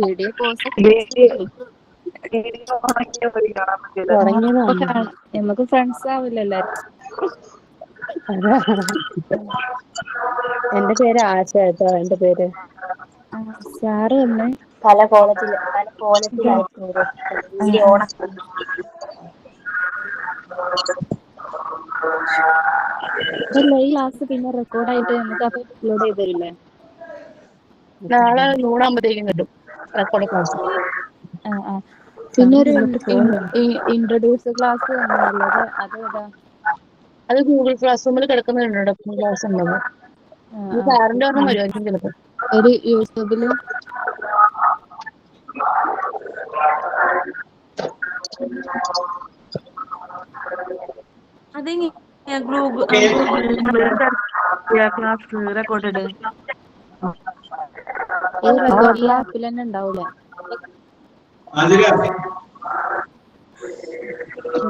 Video post തുടങ്ങിയതാണ്. നമുക്ക് friends ആവില്ല എല്ലാരും. എന്റെ പേര് ആശ കേട്ടോ. എന്റെ പേര് സാറ് വന്നേ പല കോലത്തിലായിരിക്കും വീഡിയോ ഓൺ. അല്ല, ഈ ക്ലാസ് പിന്നെ റെക്കോർഡായിട്ട് നമുക്ക് അപ്ലോഡ് ചെയ്തില്ലേ? നാളെ 100 കിട്ടും റെക്കോർഡ് ക്ലാസ്. പിന്നെ ഒരു ഇൻട്രൊഡ്യൂസ് ക്ലാസ് വന്നല്ലോ, അതേതാ? അത് ഗൂഗിൾ ക്ലാസ് റൂമിൽ കിടക്കുന്നുണ്ട് ക്ലാസ് ഉണ്ടത്. സാറിന്റെ ഒരെണ്ണം വരുമായിരിക്കും ചിലപ്പോ. ഒരു യൂട്യൂബില് ക്ലാസ് റെക്കോർഡ് ഈ റെക്കോർഡിലെ ആപ്പിൽ തന്നെ ഉണ്ടാവൂലേ?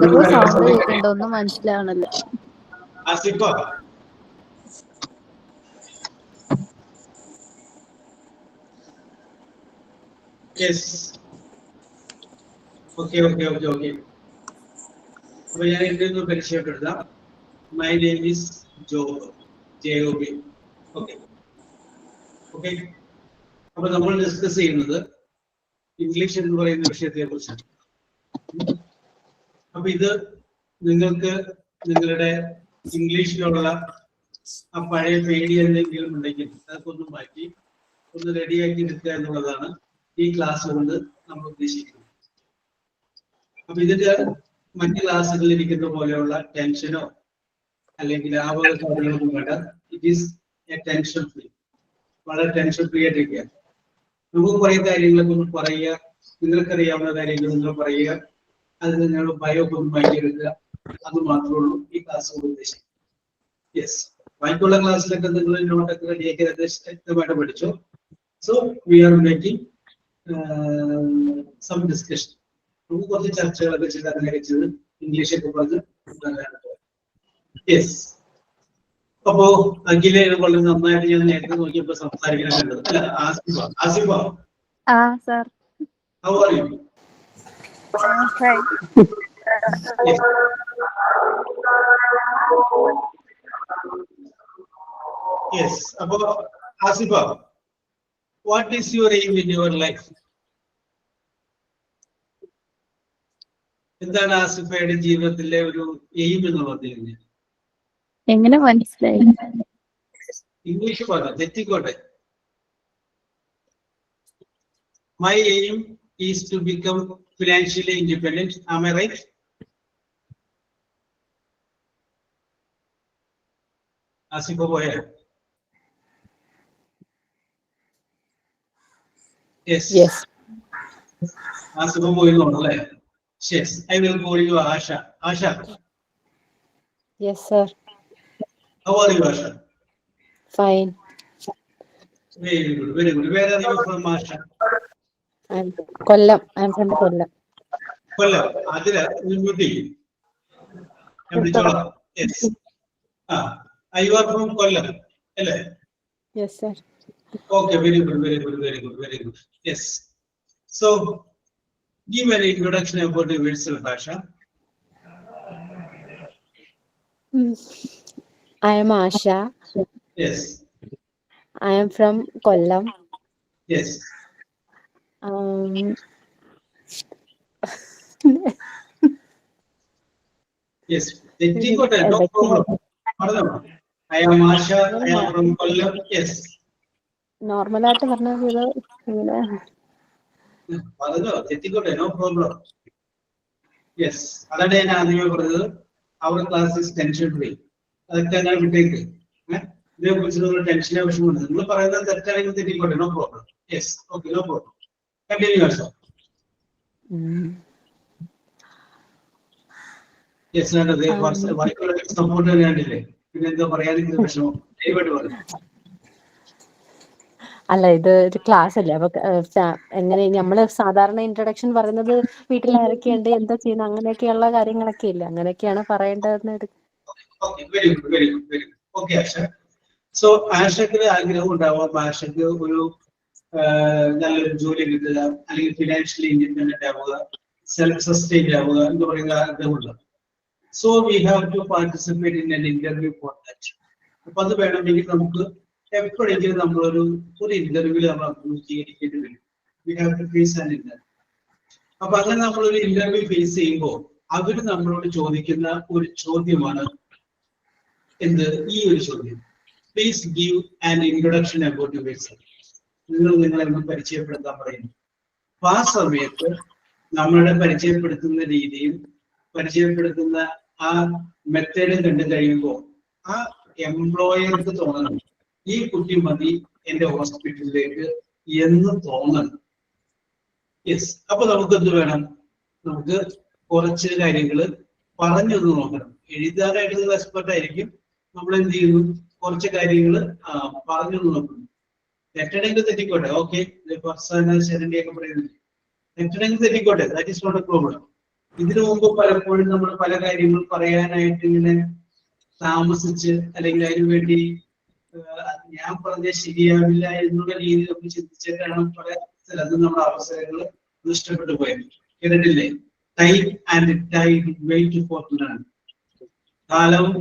എന്തോ സൗണ്ട് കേൾക്കുന്നുണ്ട്, ഒന്നും മനസ്സിലാവണല്ലോ. അപ്പൊ ഞാൻ എന്റെ ഒന്ന് പരിചയപ്പെടുത്താം. My name is job. Okay. അപ്പൊ നമ്മൾ ഡിസ്കസ് ചെയ്യുന്നത് ഇംഗ്ലീഷ് എന്ന് പറയുന്ന വിഷയത്തെ കുറിച്ചാണ്. അപ്പൊ ഇത് നിങ്ങൾക്ക് നിങ്ങളുടെ ഇംഗ്ലീഷിലുള്ള ആ പഴയ പേടി എന്തെങ്കിലും ഉണ്ടെങ്കിൽ അതൊക്കെ ഒന്ന് മാറ്റി ഒന്ന് റെഡിയാക്കി എടുക്കുക എന്നുള്ളതാണ് ഈ ക്ലാസ് കൊണ്ട് നമ്മൾ ഉദ്ദേശിക്കുന്നത്. അപ്പൊ ഇതിന്റെ മറ്റ് ക്ലാസ്സുകളിൽ ഇരിക്കുന്ന പോലെയുള്ള ടെൻഷനോ അല്ലെങ്കിൽ ആ വക കാര്യങ്ങളൊന്നും വേണ്ട. It is A tension free. വളരെ ടെൻഷൻ ഫ്രീ ആയിട്ടിരിക്കുക. നമുക്ക് കുറെ കാര്യങ്ങളൊക്കെ ഒന്ന് പറയുക, നിങ്ങൾക്കറിയാവുന്ന കാര്യങ്ങൾ നിങ്ങൾ പറയുക, അത് നിങ്ങൾ ഭയമൊക്കെ ഒന്ന് മാറ്റിയെടുക്കുക. അത് മാത്രമേ ഉള്ളൂ ഈ ക്ലാസ് കൊണ്ട് ഉദ്ദേശിക്കുന്നത്. യെസ്, ബാക്കിയുള്ള ക്ലാസ്സിലൊക്കെ നിങ്ങൾ നോട്ടൊക്കെ റെഡിയാക്കി വ്യക്തമായിട്ട് പഠിച്ചോ. So we are making some discussion. നമുക്ക് കുറച്ച് ചർച്ചകളൊക്കെ ചെയ്ത് അങ്ങനെയൊക്കെ ചെയ്ത് ഇംഗ്ലീഷൊക്കെ പറഞ്ഞ്. യെസ്, അപ്പോ അഖിലെ വളരെ നന്നായിട്ട് ഞാൻ നേരത്തെ നോക്കിയപ്പോ സംസാരിക്കണം കണ്ടത് അല്ല? Asifa, sir. How are you? Yes. അപ്പോ Asifa, what is your aim in your life? എന്താണ് ആസിഫയുടെ ജീവിതത്തിലെ ഒരു എയിം എന്ന് പറഞ്ഞിരുന്നത്? എങ്ങനെ മനസ്സിലായി? ഇംഗ്ലീഷ് പറയാം, തെറ്റിക്കോട്ടെ. My aim is to become financially independent. Am I right? Asifa boy. Yes. Asifa boy no. Yes, I will call you Asha. Asha. Yes, sir. How are you, Asha? Fine. Very good, very good. Where are you from, Asha? I'm Kollam. I'm from Kollam. Kollam. Adira, Numuti. Yes. You are from Kollam. Yes, sir. Okay, very good, very good, very good, very good. Yes. So, give an introduction about yourself, Asha. I am Asha. Yes. I am from Kollam. Yes. Yes. No problem. I am Asha. I am from Kollam. Yes. നോർമലായിട്ട് പറഞ്ഞാൽ ഇങ്ങനെ no problem. Yes. അതാണ് ഞാൻ ആദ്യമേ പറഞ്ഞത്. Our class is tension free. അതൊക്കെ ഞാൻ വിട്ടേക്ക്. ഇതിനെ കുറിച്ച് നിങ്ങൾ ടെൻഷനെ ആവശ്യമുണ്ട്. നിങ്ങൾ പറയുന്നത് തെറ്റാണെങ്കിൽ തെറ്റിക്കോട്ടെ. No problem. Yes, okay, no problem. Continue also. Yes, വേണ്ടത് സപ്പോർട്ട് ചെയ്യാണ്ടില്ലേ? പിന്നെ എന്താ പറയാതിരിക്കുന്ന വിഷമം? ദയവായിട്ട് പറഞ്ഞു. അല്ല, ഇത് ഒരു ക്ലാസ് അല്ലേ. അപ്പൊ എങ്ങനെ നമ്മള് സാധാരണ ഇൻട്രൊഡക്ഷൻ പറയുന്നത് വീട്ടിൽ ആരൊക്കെയുണ്ട്, എന്താ ചെയ്യുന്നത്, അങ്ങനെയൊക്കെയുള്ള കാര്യങ്ങളൊക്കെ ഇല്ല, അങ്ങനെയൊക്കെയാണ് പറയേണ്ടതെന്ന്. Very good, very good, very good. Okay Asha. So ആഷയ്ക്ക് ആഗ്രഹം ഉണ്ടാവാം ആഷയ്ക്ക് ഒരു നല്ലൊരു ജോലി കിട്ടുക, അല്ലെങ്കിൽ ഫിനാൻഷ്യലി ഇൻഡിപെൻഡന്റ് ആവുക, സെൽഫ് സസ്റ്റെയിൻഡ് ആവുക എന്ന് പറയുന്ന ആഗ്രഹമുള്ളത്. So we have to participate in an interview for that. അപ്പൊ അത് വേണമെങ്കിൽ നമുക്ക് എപ്പോഴെങ്കിലും നമ്മളൊരു ഇന്റർവ്യൂവിൽ നമ്മൾ അഭിമുഖീകരിക്കേണ്ടി വരും. We have to face an interview. അപ്പൊ അങ്ങനെ നമ്മളൊരു ഇന്റർവ്യൂ ഫേസ് ചെയ്യുമ്പോൾ അവര് നമ്മളോട് ചോദിക്കുന്ന ഒരു ചോദ്യമാണ് എന്ത്? ഈ ഒരു ചോദ്യം, please give an introduction about your self. നിങ്ങളെ ഒന്ന് പരിചയപ്പെടുത്താൻ പറയുന്നു. അപ്പൊ ആ സമയത്ത് നമ്മളുടെ പരിചയപ്പെടുത്തുന്ന രീതിയും പരിചയപ്പെടുത്തുന്ന ആ മെത്തേഡും കണ്ടു കഴിയുമ്പോൾ ആ എംപ്ലോയർക്ക് തോന്നണം ഈ കുട്ടി മതി എന്റെ ഹോസ്പിറ്റലിലേക്ക് എന്ന് തോന്നണം. യെസ്. അപ്പൊ നമുക്ക് എന്ത് വേണം? നമുക്ക് കുറച്ച് കാര്യങ്ങൾ പറഞ്ഞൊന്ന് നോക്കണം. എഴുതാനായിട്ടുള്ള എക്സ്പെർട്ട് ആയിരിക്കും. നമ്മൾ എന്ത് ചെയ്യുന്നു? കുറച്ച് കാര്യങ്ങൾ പറഞ്ഞൊന്ന് നോക്കുന്നു. തെറ്റണെങ്കിൽ തെറ്റിക്കോട്ടെ, ഓക്കെ, ശരണ്യൊക്കെ പറയുന്നത് തെറ്റണെങ്കിൽ തെറ്റിക്കോട്ടെ, that is not a problem. ഇതിനു മുമ്പ് പലപ്പോഴും നമ്മൾ പല കാര്യങ്ങൾ പറയാനായിട്ട് ഇങ്ങനെ താമസിച്ച്, അല്ലെങ്കിൽ അതിനു വേണ്ടി ഞാൻ പറഞ്ഞ ശരിയാവില്ല എന്നുള്ള രീതിയിൽ നമ്മൾ ചിന്തിച്ചിട്ടാണ് പല സ്ഥലത്തും നമ്മുടെ അവസരങ്ങൾ നഷ്ടപ്പെട്ടു പോയത്. കേട്ടിട്ടില്ലേ? Time and time wait for learn. കാലവും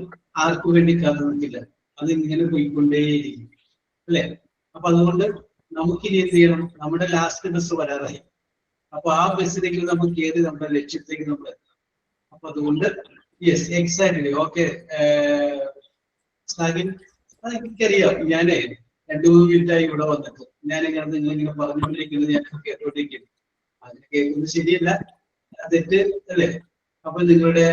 ആർക്കു വേണ്ടി കാത്തു നിൽക്കില്ല, അത് ഇങ്ങനെ പോയിക്കൊണ്ടേയിരിക്കും, അല്ലെ? അപ്പൊ അതുകൊണ്ട് നമുക്കിനി എന്ത് ചെയ്യണം? നമ്മുടെ ലാസ്റ്റ് ബസ് വരാറായി. അപ്പൊ ആ ബസ്സിലേക്ക് നമുക്ക് കയറി നമ്മുടെ ലക്ഷ്യത്തേക്ക് നമ്മൾ എത്തണം. അപ്പൊ അതുകൊണ്ട് യെസ്, എക്സാക്ട്ലി, ഓക്കെ. എനിക്കറിയാം, ഞാനേ 2-3 മിനിറ്റായി ഇവിടെ വന്നിട്ട് ഞാനിങ്ങനെ നിങ്ങളിങ്ങനെ പറഞ്ഞുകൊണ്ടിരിക്കുന്നത് ഞാൻ കേട്ടോണ്ടിരിക്കുന്നു. അതിന് കേൾക്കുന്നത് ശരിയല്ല, തെറ്റ് അല്ലേ? അപ്പൊ നിങ്ങളുടെ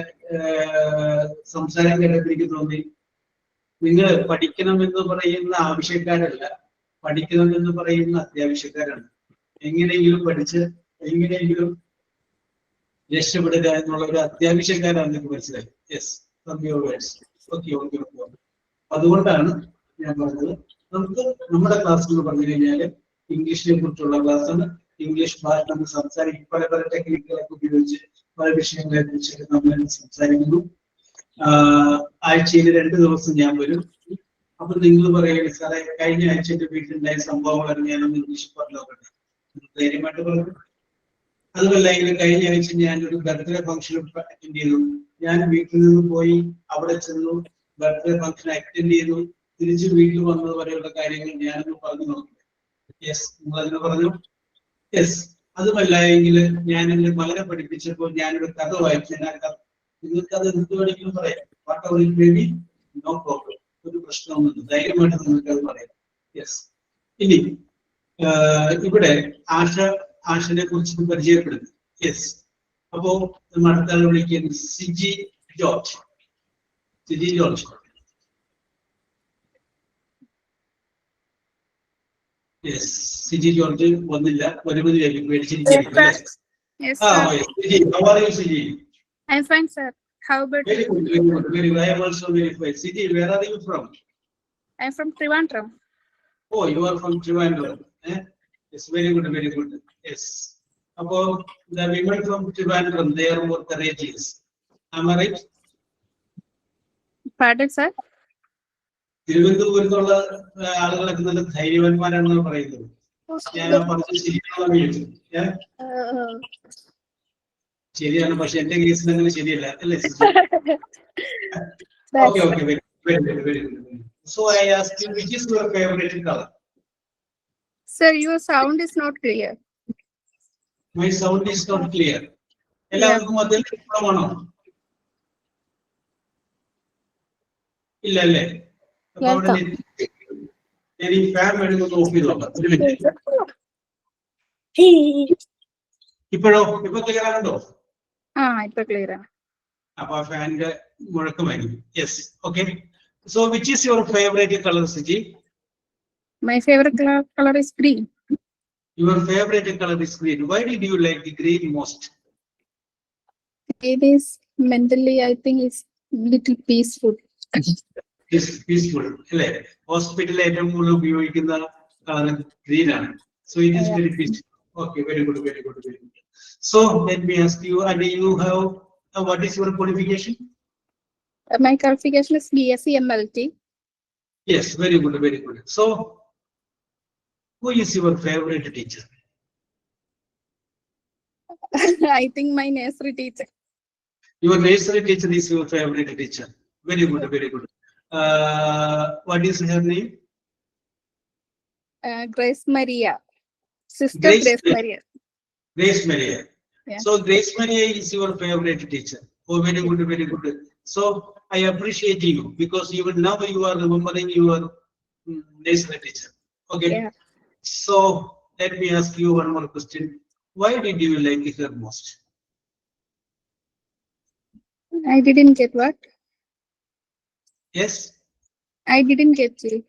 സംസാരം കേട്ടപ്പോൾ എനിക്ക് തോന്നി നിങ്ങൾ പഠിക്കണമെന്ന് പറയുന്ന ആവശ്യക്കാരല്ല, പഠിക്കണമെന്ന് പറയുന്ന അത്യാവശ്യക്കാരാണ്. എങ്ങനെയെങ്കിലും പഠിച്ച് എങ്ങനെയെങ്കിലും രക്ഷപ്പെടുക എന്നുള്ള ഒരു അത്യാവശ്യക്കാരാണ് നിങ്ങൾക്ക് മനസ്സിലായി. Yes, okay. അതുകൊണ്ടാണ് ഞാൻ പറഞ്ഞത് നമുക്ക് നമ്മുടെ ക്ലാസ് എന്ന് പറഞ്ഞു കഴിഞ്ഞാൽ ഇംഗ്ലീഷിനെ കുറിച്ചുള്ള ക്ലാസ്സാണ്. ഇംഗ്ലീഷ് ഭാഷ നമ്മൾ സംസാരിക്കും, പല ടെക്നിക്കുകളൊക്കെ ഉപയോഗിച്ച് പല വിഷയങ്ങളെ കുറിച്ച് നമ്മൾ സംസാരിക്കുന്നു. ആഴ്ചയിൽ 2 ദിവസം ഞാൻ വരും. അപ്പൊ നിങ്ങൾ പറയുകയാണ്, സാറേ കഴിഞ്ഞ ആഴ്ച എന്റെ വീട്ടിലുണ്ടായ സംഭവങ്ങളാണ് ഞാനൊന്ന് ഇംഗ്ലീഷ് പറഞ്ഞു നോക്കട്ടെ. ധൈര്യമായിട്ട് പറഞ്ഞു. അതുമല്ലെങ്കിൽ കഴിഞ്ഞ ആഴ്ച ഞാനൊരു ബർത്ത്ഡേ ഫംഗ്ഷൻ അറ്റൻഡ് ചെയ്തു. ഞാൻ വീട്ടിൽ നിന്ന് പോയി അവിടെ ചെന്നു, ബർത്ത്ഡേ ഫംഗ്ഷൻ അറ്റൻഡ് ചെയ്തു, തിരിച്ച് വീട്ടിൽ വന്നത് വരെയുള്ള കാര്യങ്ങൾ ഞാനൊന്ന് പറഞ്ഞു നോക്കി. യെസ്, നിങ്ങൾ അതിന് പറഞ്ഞു. യെസ്. അതുമല്ല എങ്കിൽ ഞാൻ എന്റെ മകനെ പഠിപ്പിച്ചപ്പോൾ ഞാനൊരു കഥ വായിച്ചു. നിങ്ങൾക്ക് അത് എന്ത് വേണമെങ്കിലും പറയാം. Whatever it may be, no problem. ഒരു പ്രശ്നമൊന്നും ധൈര്യമായിട്ട് നിങ്ങൾക്ക് അത് പറയാം. യെസ്. ഇനി ഇവിടെ ആശനെ കുറിച്ച് പരിചയപ്പെടുന്നു. യെസ്. അപ്പോ നമ്മൾ അടുത്ത ആൾ വിളിക്കുന്നത് Siji George. Yes, Siji George വന്നില്ല, വരുമതിയായിരിക്കും, പേടിച്ചിരിക്കുകയായിരിക്കും. How are you, Siji? I'm fine, sir. How about Very you? good. I am also very fine. Siji, where are you from? I'm from Trivandrum. Oh, you are from Trivandrum. Yes, very good. Yes. About the women from Trivandrum, they are more courageous. Am I right? Pardon, sir? തിരുവനന്തപുരത്തുള്ള ആളുകളൊക്കെ നല്ല ധൈര്യവാന്മാരാണെന്ന് പറയുന്നത്. ഞാൻ പറഞ്ഞത് ശരിയാണെന്ന് വിചാരിച്ചു. ശരിയാണ്, പക്ഷെ എന്റെ കേസിൽ അങ്ങനെ ശരിയല്ല, അല്ലേ? Okay, very good. So I ask you, which is your favorite color? Sir, your sound is not clear. My sound is not clear. എല്ലാവർക്കും അതിൽ ഇഷ്ടമാണോ? ഇല്ല അല്ലേ? ഞാൻ ഈ ഫാൻ വേണമെന്ന് ഓഫ് ചെയ്ത് നോക്കാം. ഒരു മിനിറ്റ്. ഇപ്പോഴോ? ഇപ്പൊ ക്ലിയർ ആണോ? ഇപ്പൊ ക്ലിയർ ആണ്. അപ്പൊ ആ ഫാനിന്റെ മുഴക്കമായിരിക്കും. Yes, okay. So which is your favourite colour, Siji? My favorite color is green. Your favorite color is green. Why did you like the green most? It is mentally, I think, it's little peaceful. Peaceful, അല്ലേ? ഹോസ്പിറ്റലിൽ ഏറ്റവും കൂടുതൽ ഉപയോഗിക്കുന്ന colour green ആണ്. So it is very peaceful. Okay, very good. So let me ask you, and you have what is your qualification? My qualification is BSc MLT. Yes, very good. So Who is your favorite teacher? I think my nursery teacher. Your nursery teacher is your favorite teacher. Very good, very good. What is her name? Grace Maria. Sister Grace Grace Maria. Maria. Grace Maria. Yeah. So Grace Maria is your favorite teacher. Oh, very good, very good. So I appreciate you because even now you are remembering your nursery teacher. Okay. Yeah. So let me ask you one more question. Why did you like her most? I didn't get what? Yes. I didn't get you.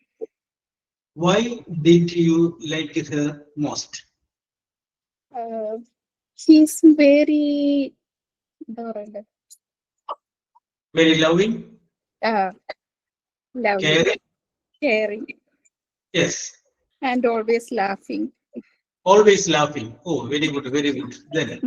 Why did you like her most? He's very adorable. Very loving, Lovely, caring. caring, Yes. and always laughing. Always laughing. Oh, very good, very good. Then.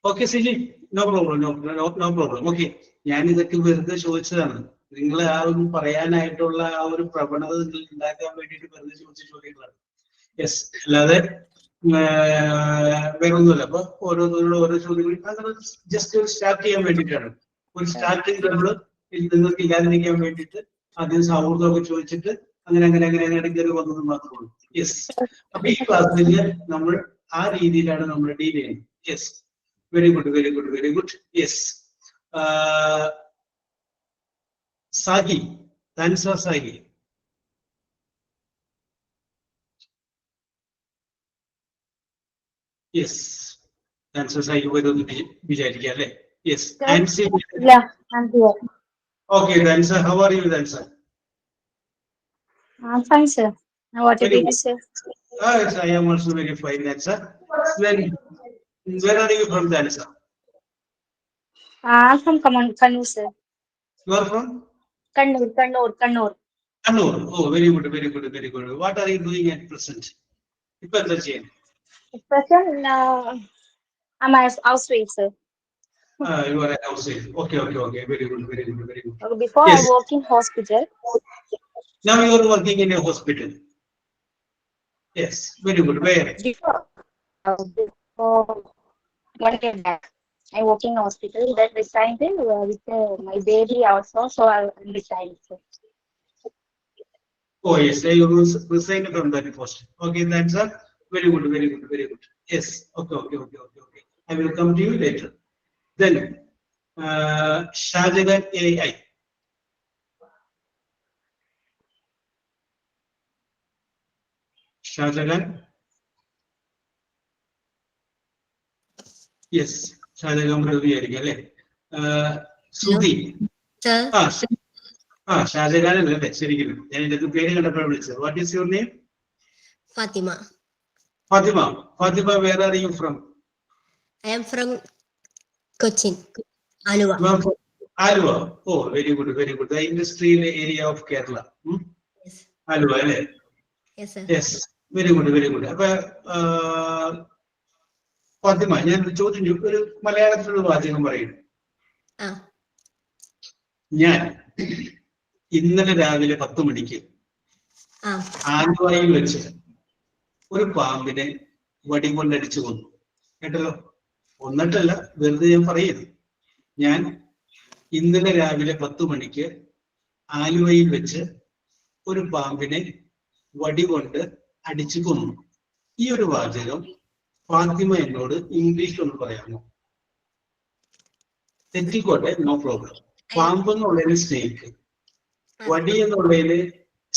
Okay, Siji, no problem, no problem. Okay, ഞാൻ ഇതൊക്കെ വെറുതെ ചോദിച്ചതാണ്. നിങ്ങൾ ആ ഒരു പറയാനായിട്ടുള്ള ആ ഒരു പ്രവണത നിങ്ങൾ ഉണ്ടാക്കാൻ വേണ്ടിയിട്ട് വെറുതെ ചോദിച്ച ചോദ്യങ്ങളാണ്. യെസ്, അല്ലാതെ വേറെ ഒന്നുമില്ല. അപ്പൊ ഓരോന്നിനോട് ഓരോ ചോദ്യങ്ങൾ അങ്ങനെ ജസ്റ്റ് ഒരു സ്റ്റാർട്ട് ചെയ്യാൻ വേണ്ടിയിട്ടാണ്. ഒരു സ്റ്റാർട്ടിങ് നമ്മൾ നിങ്ങൾക്ക് ഇല്ലാതിരിക്കാൻ വേണ്ടിയിട്ട് ആദ്യം സൗഹൃദമൊക്കെ ചോദിച്ചിട്ട് അങ്ങനെ കയറി വന്നത് മാത്രമേ ഉള്ളൂ. യെസ്, അപ്പൊ ഈ ക്ലാസ്സിൽ നമ്മൾ ആ രീതിയിലാണ് നമ്മൾ ഡീൽ ചെയ്യുന്നത്. Yes, very good, very good, very good. Yes. Sahi, answer Sahi. Yes, answer Sahi. Whether the yes, answer. Yeah, I'm here. Okay, Dancer, how are you, Dancer? I'm fine, sir. Now what Very did you good. say? Yes, I am also very fine, Dancer. Where are you from, Dancer? I'm from Kannur, sir. You are from? Kannur. Kannur. Oh, very good, very good, very good. What are you doing at present? At present, I'm a housewife, sir. You are a housewife. Okay. Very good, very good, very good. Before Yes. I work in hospital. Now you are working in a hospital. Yes, very good. Where? Before 1 year back, I work in hospital. That resigned with my baby also, so I resigned, sir. Oh yes, I resigned from that post. Okay, that's a very good, very good, very good. Yes. Okay. I will come to you later. Then Shahjahan AI. Shahjahan. Yes, Shahjahan Ravi Arigale. Sudhi. Sir, Shahjahan അല്ലേ ശരിക്കും ഞാൻ ഇതിന്റെ പേര് കണ്ടപ്പോൾ വിളിച്ചത്. What is your name? Fatima. Fatima, where are you from? I am from Cochin, Aluva. You are from Aluva. Oh, very good, very good. The industrial area of Kerala. Yes. Aluva, അല്ലേ? Yes, sir. Yes, very good, very good. അപ്പൊ ഫാത്തിമ, ഞാൻ ചോദ്യം ഒരു മലയാളത്തിലുള്ള വാചകം പറയുന്നു. ഞാൻ ഇന്നലെ രാവിലെ 10 മണിക്ക് ആലുവയിൽ വെച്ച് ഒരു പാമ്പിനെ വടികൊണ്ടടിച്ചു കൊന്നു. കേട്ടല്ലോ? ഒന്നിട്ടല്ല, വെറുതെ ഞാൻ പറയുന്നു. ഞാൻ ഇന്നലെ രാവിലെ 10 മണിക്ക് ആലുവയിൽ വെച്ച് ഒരു പാമ്പിനെ വടികൊണ്ട് അടിച്ചു കൊന്നു. ഈ ഒരു വാചകം ഫാത്തിമ എന്നോട് ഇംഗ്ലീഷിൽ ഒന്ന് പറയാമോ? തെറ്റിക്കോട്ടെ, നോ പ്രോബ്ലം. പാമ്പ് എന്നുള്ളതിന് സ്നേക്ക്, വടി എന്നുള്ളതിന്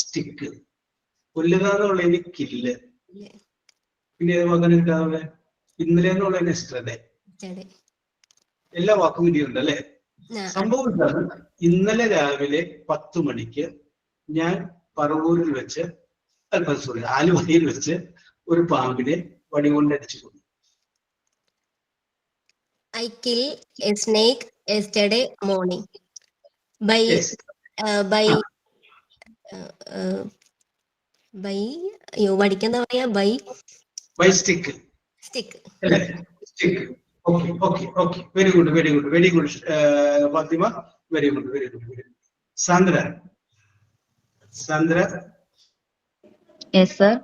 സ്റ്റിക്ക്, കൊല്ലുക എന്നുള്ളതിന് കില്ല്, പിന്നെ അങ്ങനെ ഉണ്ടാവുക ഇന്നലെ എന്നുള്ളതിന് എസ്റ്റർഡേ. എല്ലാ വാക്കും ഇടിയുണ്ട് അല്ലെ? സംഭവം എന്താണ്? ഇന്നലെ രാവിലെ 10 മണിക്ക് ഞാൻ പറവൂരിൽ വെച്ച് ആലുവയിൽ വെച്ച് ഒരു പാമ്പിനെ വടികൊണ്ട് അടിച്ചു കൊന്നു. I killed a snake yesterday morning by വടിക്കെന്താ പറയാ? By stick. Stick. Stick. Okay. Very good. Fatima. Very good. Sandra. Sandra. Yes, sir.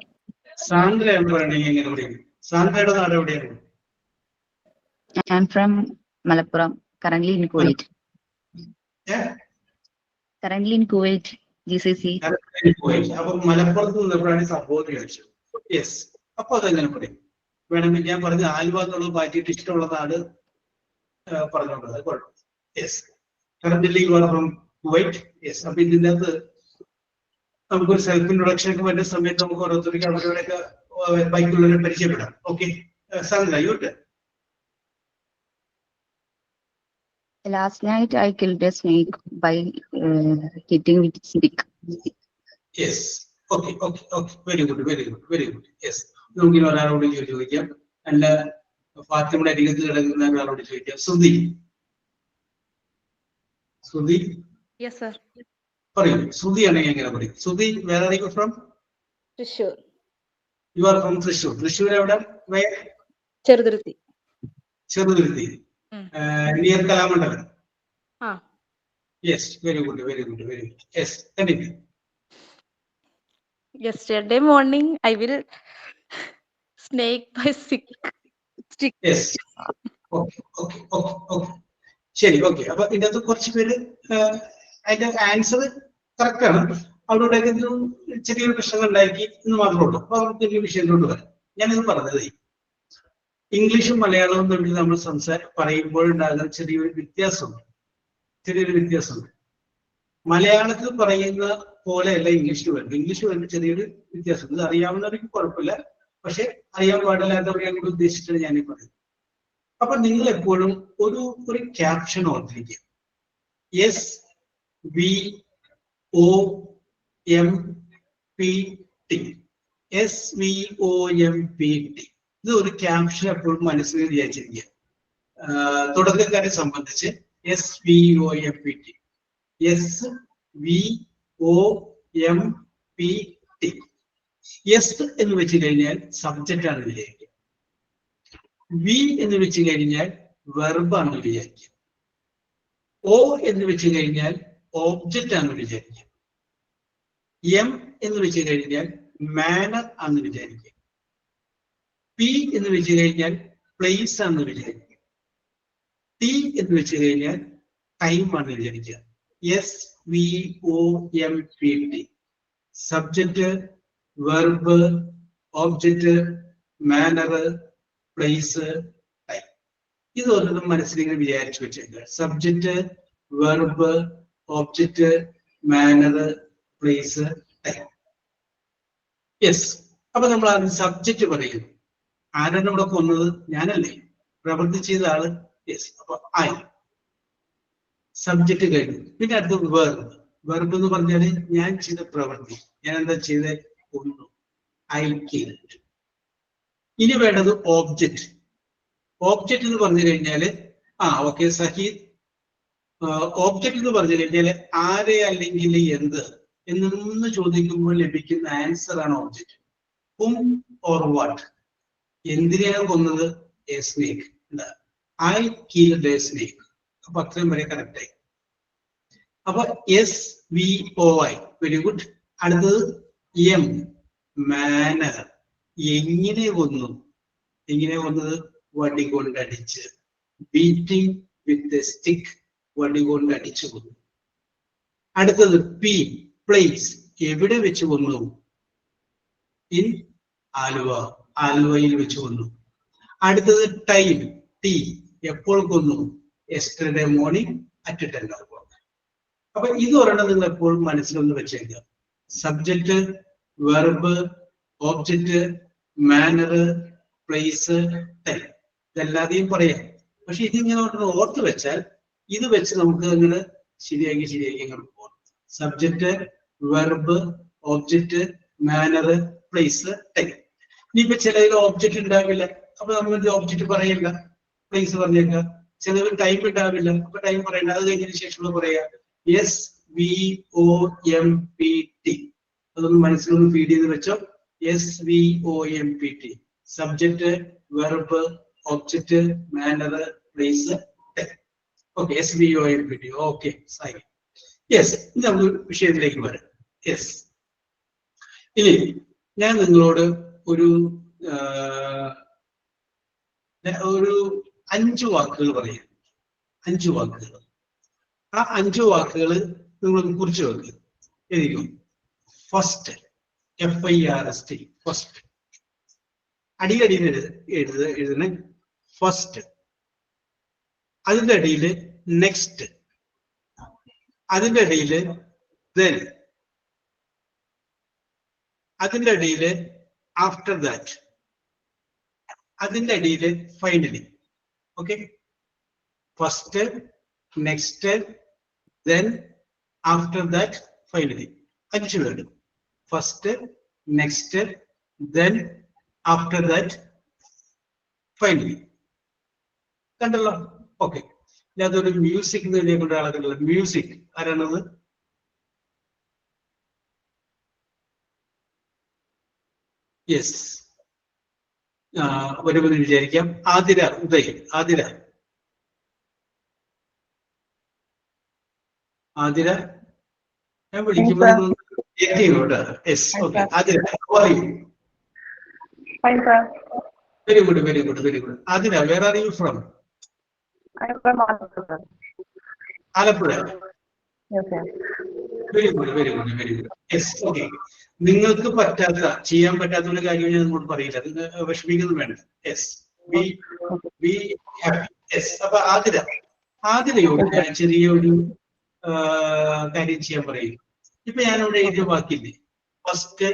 Sandra എന്ന് പറയണെങ്കിൽ എങ്ങനെ പറയും? സാന്ദ്രയുടെ നാട് എവിടെയാണ്? I'm from Malappuram, currently in Kuwait. Currently in Kuwait, GCC. അപ്പൊ മലപ്പുറത്ത് നിന്നപ്പോഴാണ് സംഭവം ചോദിച്ചത്. യെസ്. അപ്പൊ അതെങ്ങനെ പറയും? വേണമെങ്കിൽ ഞാൻ പറഞ്ഞ ആലുവ എന്നുള്ളത് മാറ്റിയിട്ട് ഇഷ്ടമുള്ള നാട് പറഞ്ഞോണ്ടത് കുഴപ്പമില്ല. Yes. Currently you are from Kuwait. Yes. അപ്പൊ ഇതിൻ്റെ അകത്ത് നമുക്കൊരു സെൽഫ് ഇൻട്രൊഡക്ഷൻ ഒക്കെ വരുന്ന സമയത്ത് നമുക്ക് ഓരോരുത്തർക്ക് അവരവരൊക്കെ ബൈക്കുള്ളവരെ പരിചയപ്പെടാം. Okay Sandra, your turn. Last night I killed a snake by hitting with stick. Yes. Okay. Very good. Yes. നമുക്ക് ഒരാളോട് ചോദിക്കാം. അല്ല ഫാത്തിമയുടെ അരികത്ത് കിടക്കുന്ന ഒരാളോട് ചോദിക്കാം. സുധി. Yes, sir. പറയൂ. സുധി ആണെങ്കിൽ എങ്ങനെ പറയും? Sudhi, where are you from? Trishur. You are from Thrissur. Thrissur എവിടെ? Cheruthurthi. Cheruthuruthy. Near Kalamandalam. Yes. Very good. Yes. Continue. Yesterday morning I will snake by stick. Yes. Okay. ശരി. ഓക്കെ. അപ്പൊ ഇതിനകത്ത് കുറച്ച് പേര് അതിന്റെ ആൻസർ കറക്റ്റ് ആണ്. അവിടെ ചെറിയൊരു പ്രശ്നങ്ങൾ ഉണ്ടാക്കി എന്ന് മാത്രമേ ഉള്ളൂ. അപ്പൊ നമുക്ക് ഈ വിഷയത്തിലോട്ട് വരാം. ഞാനിത് പറഞ്ഞത് ഇംഗ്ലീഷും മലയാളവും തമ്മിൽ നമ്മൾ പറയുമ്പോഴുണ്ടാകുന്ന ചെറിയൊരു വ്യത്യാസമുണ്ട്. മലയാളത്തിൽ പറയുന്ന പോലെയല്ല ഇംഗ്ലീഷിൽ വരുന്നത്. ഇംഗ്ലീഷ് വരുന്ന ചെറിയൊരു വ്യത്യാസം. ഇത് അറിയാവുന്നവർക്ക് കുഴപ്പമില്ല, പക്ഷെ അറിയാൻ പാടില്ലാത്തവരെ കൂടി ഉദ്ദേശിച്ചിട്ടാണ് ഞാനീ പറയുന്നത്. അപ്പൊ നിങ്ങൾ എപ്പോഴും ഒരു ക്യാപ്ഷൻ ഓർത്തിരിക്കുക. SVOMPT. SVOMPT. ഇത് ഒരു ക്യാപ്ഷൻ എപ്പോഴും മനസ്സിൽ വിചാരിച്ചിരിക്കുക. തുടക്കക്കാരെ സംബന്ധിച്ച് SVOMPT. SVOMPT. എസ് എന്ന് വെച്ച് കഴിഞ്ഞാൽ സബ്ജക്റ്റ് ആണ് വിചാരിക്കുക. വി എന്ന് വെച്ച് കഴിഞ്ഞാൽ വെർബാണ് വിചാരിക്കുക. O എന്ന് വെച്ച് കഴിഞ്ഞാൽ ഓബ്ജക്റ്റ് ആണ് വിചാരിക്കുക. M എന്ന് വെച്ച് കഴിഞ്ഞാൽ മാനർ ആണ് വിചാരിക്കുക. P എന്ന് വെച്ച് കഴിഞ്ഞാൽ പ്ലേസ് ആണ് വിചാരിക്കുക. T എന്ന് വെച്ച് കഴിഞ്ഞാൽ ടൈം ആണ് വിചാരിക്കുക. SVOMPT. Subject, verb, object, manner, place, time. ഇതൊന്നും മനസ്സിലിങ്ങനെ വിചാരിച്ചു വെച്ചേക്കുക. Subject, verb, object, manner, place, time. Yes. അപ്പൊ നമ്മൾ ആദ്യം സബ്ജക്റ്റ് പറയുന്നു. ആരാണ് ഇവിടെ കൊന്നത്? ഞാനല്ലേ, പ്രവൃത്തി ചെയ്ത ആള്. യെസ്. അപ്പൊ ഐ. സബ്ജക്റ്റ് കഴിഞ്ഞു. പിന്നെ അടുത്തത് വെർബ്. വെർബ് എന്ന് പറഞ്ഞാല് ഞാൻ ചെയ്ത പ്രവൃത്തി. ഞാൻ എന്താ ചെയ്ത? കൊന്നു. I killed. ഇനി വേണ്ടത് ഓബ്ജക്റ്റ്. ഓബ്ജക്റ്റ് എന്ന് പറഞ്ഞു കഴിഞ്ഞാല് ഓക്കെ സഹീദ്. ഓബ്ജക്റ്റ് എന്ന് പറഞ്ഞു കഴിഞ്ഞാല് ആരെ അല്ലെങ്കിൽ എന്ത് എന്നൊന്ന് ചോദിക്കുമ്പോൾ ലഭിക്കുന്ന ആൻസർ ആണ് ഓബ്ജക്റ്റ്. whom or what. എന്തിനെയാണ് കൊന്നത്? A snake. I killed A snake. അപ്പൊ അത്രയും വരെ കറക്റ്റ് ആയി. അപ്പൊ SVOI. Very good. അടുത്തത് M. മാനർ. എങ്ങനെ കൊന്നു? വടി കൊണ്ട് അടിച്ച്. Beating with a stick. വടി കൊണ്ട് അടിച്ചു കൊന്നു. അടുത്തത് P. പ്ലേസ്. എവിടെ വെച്ച് കൊന്നു? ഇൻ ആലുവ. ആലുവയിൽ വെച്ച് കൊന്നു. അടുത്തത് ടൈം. T. എപ്പോൾ കൊന്നു? Yesterday morning at 10 o'clock. അപ്പൊ ഇത് ഒരെണ്ണം നിങ്ങൾ എപ്പോഴും മനസ്സിലൊന്ന് വെച്ചേക്കുക. Subject, verb, object, manner, place, time. ഇതെല്ലാതെയും പറയാം. പക്ഷെ ഇതിങ്ങനെ ഓർത്ത് വെച്ചാൽ ഇത് വെച്ച് നമുക്ക് അങ്ങനെ ശരിയാക്കി ഇങ്ങനെ പോകാം. Subject, verb, object, manner, place, time. ഇനിയിപ്പോ ചിലതിൽ ഓബ്ജക്റ്റ് ഉണ്ടാവില്ല, അപ്പൊ നമ്മൾ ഓബ്ജക്റ്റ് പറയില്ല, പ്ലേസ് പറഞ്ഞേക്കാം. ചിലവ് ടൈം ഉണ്ടാവില്ല, അപ്പൊ ടൈം പറയണ്ട. അത് കഴിഞ്ഞതിന് ശേഷമുള്ള പറയാ SVOMPT. അതൊന്ന് മനസ്സിലൊന്ന് ഫീഡ് ചെയ്ത് വെച്ചോ. SVOMPT. Subject, verb, object, manner, place, time. Okay. SVOMPT. Okay. Yes, നമുക്ക് വിഷയത്തിലേക്ക് വരാം. യെസ്, ഇനി ഞാൻ നിങ്ങളോട് ഒരു 5 വാക്കുകൾ പറയാം. 5 വാക്കുകൾ. ആ 5 വാക്കുകൾ നിങ്ങൾ കുറിച്ച് വെക്കുക. എഴുതിക്കും. First, FIRST, first. അടിയിൽ എഴുതണേ ഫസ്റ്റ്. അതിന്റെ അടിയിൽ നെക്സ്റ്റ്, അതിന്റെ അടിയിൽ then, അതിന്റെ അടിയിൽ ആഫ്റ്റർ ദാറ്റ്, അതിന്റെ അടിയിൽ finally. Okay, first, next, then, after that, finally. 5 word. First, next, then, after that, finally. കണ്ടല്ലോ? ഓക്കെ, അതൊരു മ്യൂസിക് കൊണ്ട് ആളൊക്കെ. മ്യൂസിക് ആരാണത്? യെസ്, വരുമെന്ന് വിചാരിക്കാം. ആതിര, ഉദയ്. ആതിര, ആതിര ഞാൻ വിളിക്കുമ്പോൾ yes. Okay, Athira, very good, very good, very good. Athira, where are you from? Alappuzha. Very good, very good, very good. Yes, okay. നിങ്ങൾക്ക് ചെയ്യാൻ പറ്റാത്ത ഒരു കാര്യം ഞാൻ നിങ്ങളോട് പറയില്ല, നിങ്ങൾ വിഷമിക്കുന്നു വേണ്ട. Yes, be happy. യെസ്. അപ്പൊ ആതിരയോട് ഞാൻ ചെറിയൊരു കാര്യം ചെയ്യാൻ പറയും. ഇപ്പൊ ഞാനിവിടെ എഴുതിയ വാക്കില്ലേ, first,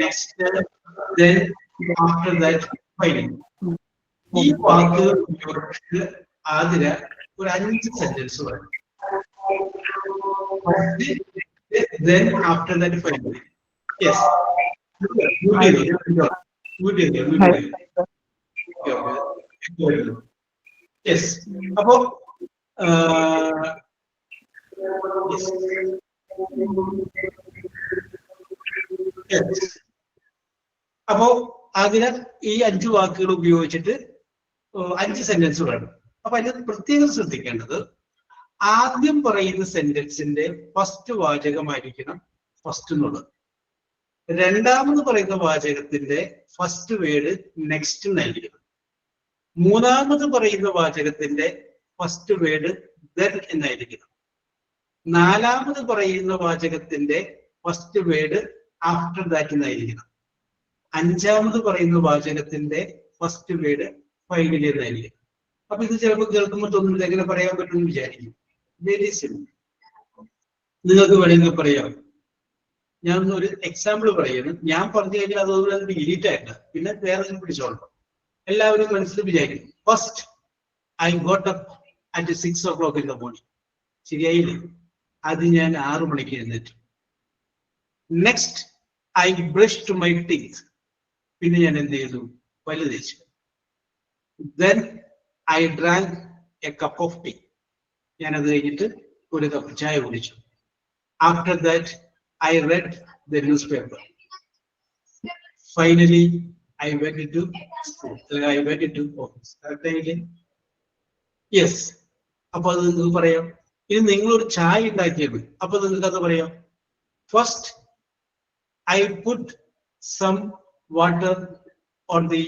next, then, after that, finally. ഈ വാക്ക് ഉപയോഗിച്ച് ആതിര ഒരു 5 സെന്റൻസ് പറയും. Then, after that, finally. Yes. Yes. അപ്പോ അതിന് ഈ 5 വാക്കുകൾ ഉപയോഗിച്ചിട്ട് 5 സെന്റൻസ് വേണം. അപ്പൊ അതിന് പ്രത്യേകം ശ്രദ്ധിക്കേണ്ടത്, ആദ്യം പറയുന്ന സെന്റൻസിന്റെ ഫസ്റ്റ് വാചകമായിരിക്കണം ഫസ്റ്റ് എന്നുള്ളത്. രണ്ടാമത് പറയുന്ന വാചകത്തിന്റെ ഫസ്റ്റ് വേർഡ് നെക്സ്റ്റ് എന്നായിരിക്കണം. മൂന്നാമത് പറയുന്ന വാചകത്തിന്റെ ഫസ്റ്റ് വേർഡ് then എന്നായിരിക്കണം. നാലാമത് പറയുന്ന വാചകത്തിന്റെ ഫസ്റ്റ് വേർഡ് ആഫ്റ്റർ ദാറ്റ് എന്നായിരിക്കണം. അഞ്ചാമത് പറയുന്ന വാചകത്തിന്റെ ഫസ്റ്റ് വേർഡ് ഫൈനലി എന്നായിരിക്കണം. അപ്പൊ ഇത് ചിലപ്പോൾ കേൾക്കുമ്പോൾ തോന്നുന്നത് എങ്ങനെ പറയാൻ പറ്റുമെന്ന് വിചാരിക്കും. Very simple. നിങ്ങൾക്ക് വേണമെങ്കിൽ പറയാം. ഞാൻ ഒരു എക്സാമ്പിൾ പറയുന്നു. ഞാൻ പറഞ്ഞു കഴിഞ്ഞാൽ അതുപോലെ ഡിലീറ്റ് ആയില്ല, പിന്നെ വേറെ പിടിച്ചോളാം. എല്ലാവരും മനസ്സിൽ വിചാരിക്കും, first I got up at 6 o'clock in the morning. ശരിയായില്ലേ? അത് ഞാൻ 6 മണിക്ക് എഴുന്നേറ്റു. Next I brush to my teeth. പിന്നെ ഞാൻ എന്ത് ചെയ്തു? പല്ല് തേച്ചു. then I drank a cup of tea. ഞാൻ അത് കഴിഞ്ഞിട്ട് ഒരു കപ്പ് ചായ കുടിച്ചു. After that, I read the newspaper. Finally, I went into school. I went into office. Correct? Yes. അപ്പൊ അത് നിങ്ങൾക്ക് പറയാം. ഇനി നിങ്ങളൊരു ചായ ഉണ്ടാക്കിയത്, അപ്പൊ നിങ്ങൾക്ക് അത് പറയാം. First I put some water on the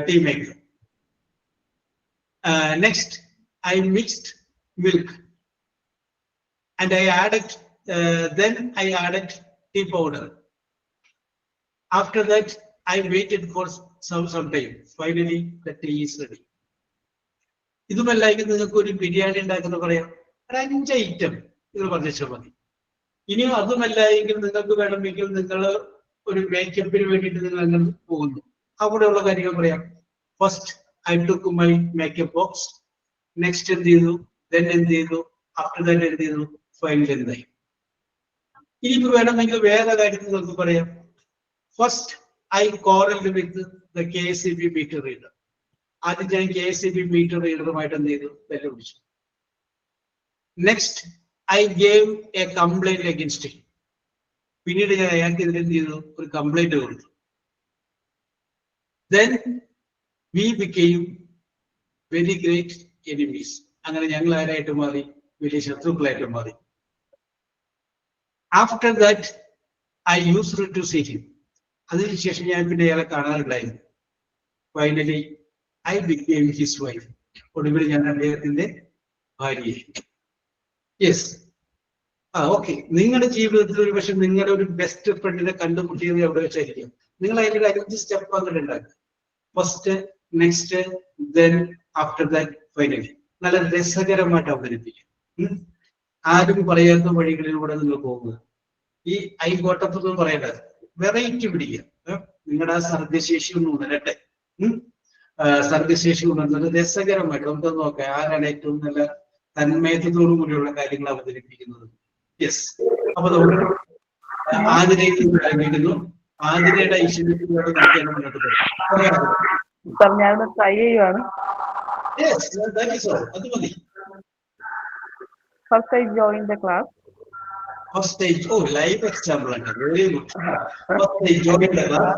tea maker. Next, I mixed milk and I added, then I added tea powder. After that, I waited for some time. Finally, the tea is ready. ഇതുമല്ലെങ്കിൽ നിങ്ങൾക്ക് ഒരു ബിരിയാണി ഉണ്ടാക്കുന്നത് പറയാം. ഒരു 5 item നിങ്ങൾ പറഞ്ഞാൽ മതി. ഇനിയും അതുമല്ല എങ്കിൽ നിങ്ങൾക്ക് വേണമെങ്കിൽ നിങ്ങൾ ഒരു മേക്കപ്പിന് വേണ്ടിയിട്ട് നിങ്ങൾ അങ്ങനെ പോകുന്നു, അവിടെയുള്ള കാര്യങ്ങൾ പറയാം. First I took my makeup box. Next എന്ത് ചെയ്തു? then എന്ത് ചെയ്തു? ആഫ്റ്റർ ദാറ്റ് എന്ത് ചെയ്തു? ഫൈനൽ എന്തായി? ഇനിയിപ്പോ വേണമെങ്കിൽ വേറെ കാര്യം നിങ്ങൾക്ക് പറയാം. First I quarrelled with the KSEB meter reader. ആദ്യം ഞാൻ KSEB മീറ്റർ റീഡറുമായിട്ട് എന്ത് ചെയ്തു? ബെല്ല് വിളിച്ചു. Next I gave a complaint against him. പിന്നീട് ഞാൻ അയാൾക്കെതിരെ എന്ത് ചെയ്തു? ഒരു കംപ്ലൈന്റ് കൊടുത്തു. then we became very great enemies. അങ്ങനെ ഞങ്ങൾ ആരായിട്ട് മാറി? വലിയ ശത്രുക്കളായിട്ട് മാറി. After that, I used to see him. അതിനുശേഷം ഞാൻ പിന്നെ അയാളെ കാണാറുണ്ടായിരുന്നു. Finally, I became his wife. ഒടുവിൽ ഞാൻ അദ്ദേഹത്തിന്റെ ഭാര്യയായി. യെസ്. ഓക്കെ. നിങ്ങളുടെ ജീവിതത്തിൽ ഒരു പക്ഷെ നിങ്ങളുടെ ഒരു ബെസ്റ്റ് ഫ്രണ്ടിനെ കണ്ടുമുട്ടിയത് എവിടെ വെച്ചായിരിക്കും. നിങ്ങൾ അതിന്റെ 5 സ്റ്റെപ്പ് അങ്ങനെ ഉണ്ടാക്കുക. First, next, then, after that, finally. നല്ല രസകരമായിട്ട് അവതരിപ്പിക്കും. ആരും പറയാത്ത വഴികളിലൂടെ നിങ്ങൾ പോകുക. ഈ ഐകോട്ടത്തൊന്നും പറയേണ്ട, വെറൈറ്റി പിടിക്കുക. നിങ്ങളുടെ ആ സർഗശേഷി ഒന്ന് ഉണരട്ടെ. സർഗശേഷി ഉണർന്നത് രസകരമായിട്ട് നമുക്ക് നോക്കാം ആരാണ് ഏറ്റവും നല്ല തന്മയത്തോടു കൂടിയുള്ള കാര്യങ്ങൾ അവതരിപ്പിക്കുന്നത്. യെസ്. അപ്പൊ നമുക്ക് ആതിരയ്ക്ക് ആരംഭിക്കുന്നു. ആതിരയുടെ ഐശ്വര്യത്തിലൂടെ നമുക്കാണ് മുന്നോട്ട് പോകുന്നത്. സർ ഞാനൊന്ന് ട്രൈ ചെയ്യുവാണ്. അത് മതി. First I joined the class. First I live example ആണ്. Very good. First I joined the class.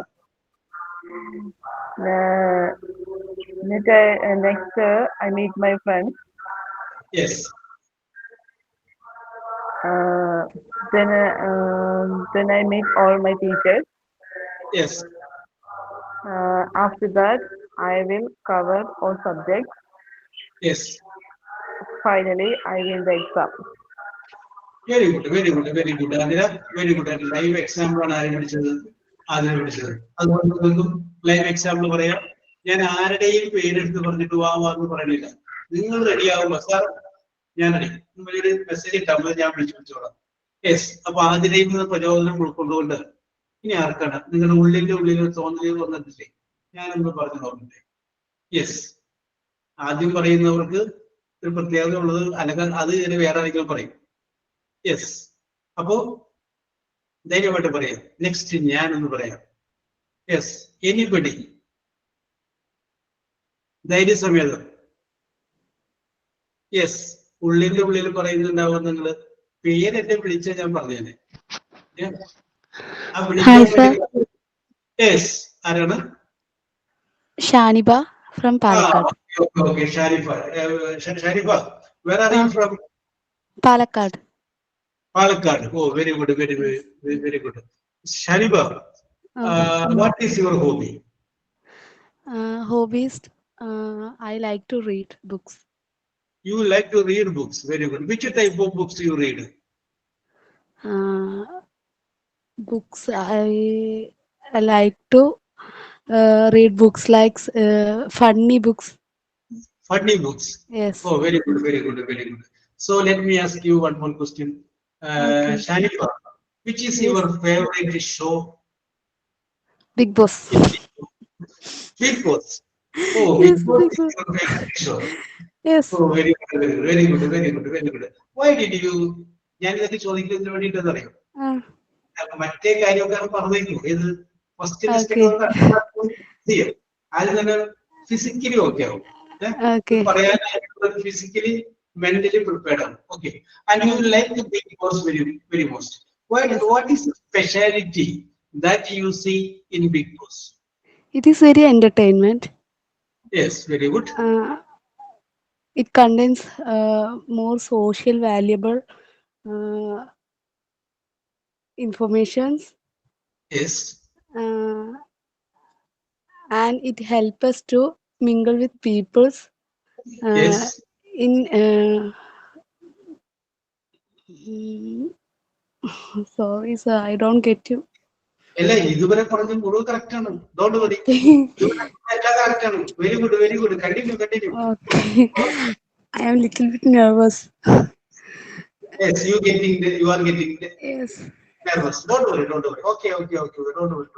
Next I meet my friends. Yes. Then I meet all my teachers. Yes. After that I will cover all subjects. Yes. Finally I win the exam. Very good, very good, very good. Adira, very good. Live example ആണ് ആരും വിളിച്ചത്. ആദ്യം വിളിച്ചത്. അതുകൊണ്ട് live example പറയാം. ഞാൻ ആരുടെയും പേരെടുത്ത് പറഞ്ഞിട്ട് വാന്ന് പറയണില്ല. നിങ്ങൾ റെഡി ആവുമ്പോ സാർ ഞാൻ റെഡി. ഒരു മെസ്സേജ് ഇട്ടാൽ ഞാൻ വിളിച്ചോളാം. യെസ്. അപ്പൊ ആദ്യയും പ്രചോദനം ഉൾക്കൊണ്ടുകൊണ്ട് ഇനി ആർക്കാണ് നിങ്ങളുടെ ഉള്ളിൽ തോന്നല് വന്നിട്ടില്ലേ? ഞാനൊന്ന് പറഞ്ഞു നോക്കട്ടെ. യെസ്. ആദ്യം പറയുന്നവർക്ക് ഒരു പ്രത്യേകത ഉള്ളത് അല്ലെങ്കിൽ അത് വേറെ ആരെങ്കിലും പറയും. യെസ്. അപ്പോ ധൈര്യമായിട്ട് പറയാം. നെക്സ്റ്റ് ഞാനൊന്ന് പറയാം. യെസ്. എനിബഡി. ധൈര്യസമേതം. യെസ്. ഉള്ളിൽ പറയുന്നുണ്ടാവും നിങ്ങൾ പേരെന്നെ വിളിച്ച ഞാൻ പറഞ്ഞേനെ. യെസ്. ആരാണ്? Shaniba from Palakkad. Okay, Sharifa. Sharifa, where are you from? Palakkad. Palakkad. Oh, very good, very good. Sharifa, what is your hobby? Hobbies. I like to read books. You like to read books. Very good. Which type of books do you read? Books. I like to read books like funny books. Funny books. Yes. Oh, very good, very good, very good. So let me ask you one more question. Okay. Sharifa, which is your favorite show? Big Boss. Big Boss. Oh, Yes, Big Boss Big is your favorite show. Yes. Oh, very good, very good, very good, very good. Why did you? ഞാൻ ഇതൊക്കെ ചോദിക്കുന്നതിന് വേണ്ടിയിട്ടെന്ന് അറിയാം. മറ്റേ കാര്യമൊക്കെ പറഞ്ഞേക്കും. ഇത് first list ആദ്യം തന്നെ ഫിസിക്കലി ഓക്കെ ആവും. പറയാനായിട്ട് physically mentally prepared. Okay. And you like the Big Boss very most. What is the speciality that you see in Big Boss? It is very entertainment. Yes, very good. It contains more social valuable informations. Yes. And it helps us to mingle with peoples. Yes. Sorry sir, I don't get you. അല്ല ഇതുവരെ പറഞ്ഞ മുഴുവൻ correct ആണ്. Don't worry. എല്ലാം correct ആണ്. Very good, very good. Continue. Okay. I am little bit nervous. Yes, you are getting Yes. nervous. Don't worry. Okay. Don't worry.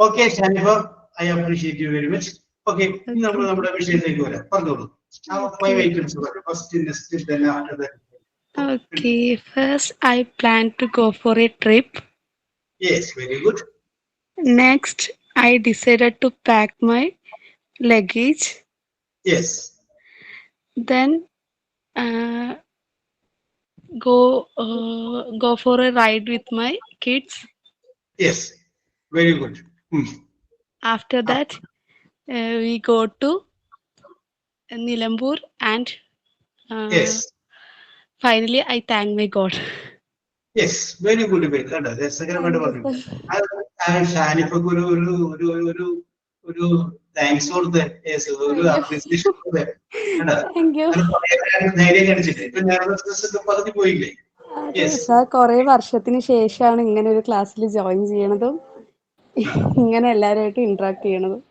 Okay, Shanifa, I appreciate you very much. Okay, നമ്മുടെ വിഷയത്തിലേക്ക് വരാം. പറഞ്ഞോളൂ. Five items. First, next, then after that. Okay, first I plan to go for a trip. Yes, very good. Next, I decided to pack my luggage. Yes. Then go for a ride with my kids. Yes, very good. After that, we go to Nilambur and yes. Finally I thank my God. Yes, very good പേര് കേട്ടോ, രസകരമായിട്ട് പറഞ്ഞു. ഷാനിഫക്ക് ഒരു ഒരു ഒരു ഒരു ഒരു thanks കൊടുത്തേ, യെസ്, ഒരു അപ്രീസിയേഷൻ കൊടുത്തേ ധൈര്യം കാണിച്ചിട്ട്. ഇപ്പൊ നെർവസ്നെസ് ഒക്കെ പകുതി പോയില്ലേ? സാർ കുറെ വർഷത്തിന് ശേഷമാണ് ഇങ്ങനെ ഒരു ക്ലാസ്സിൽ ജോയിൻ ചെയ്യണതും ഇങ്ങനെ എല്ലാവരുമായിട്ട് ഇന്ററാക്ട് ചെയ്യണതും.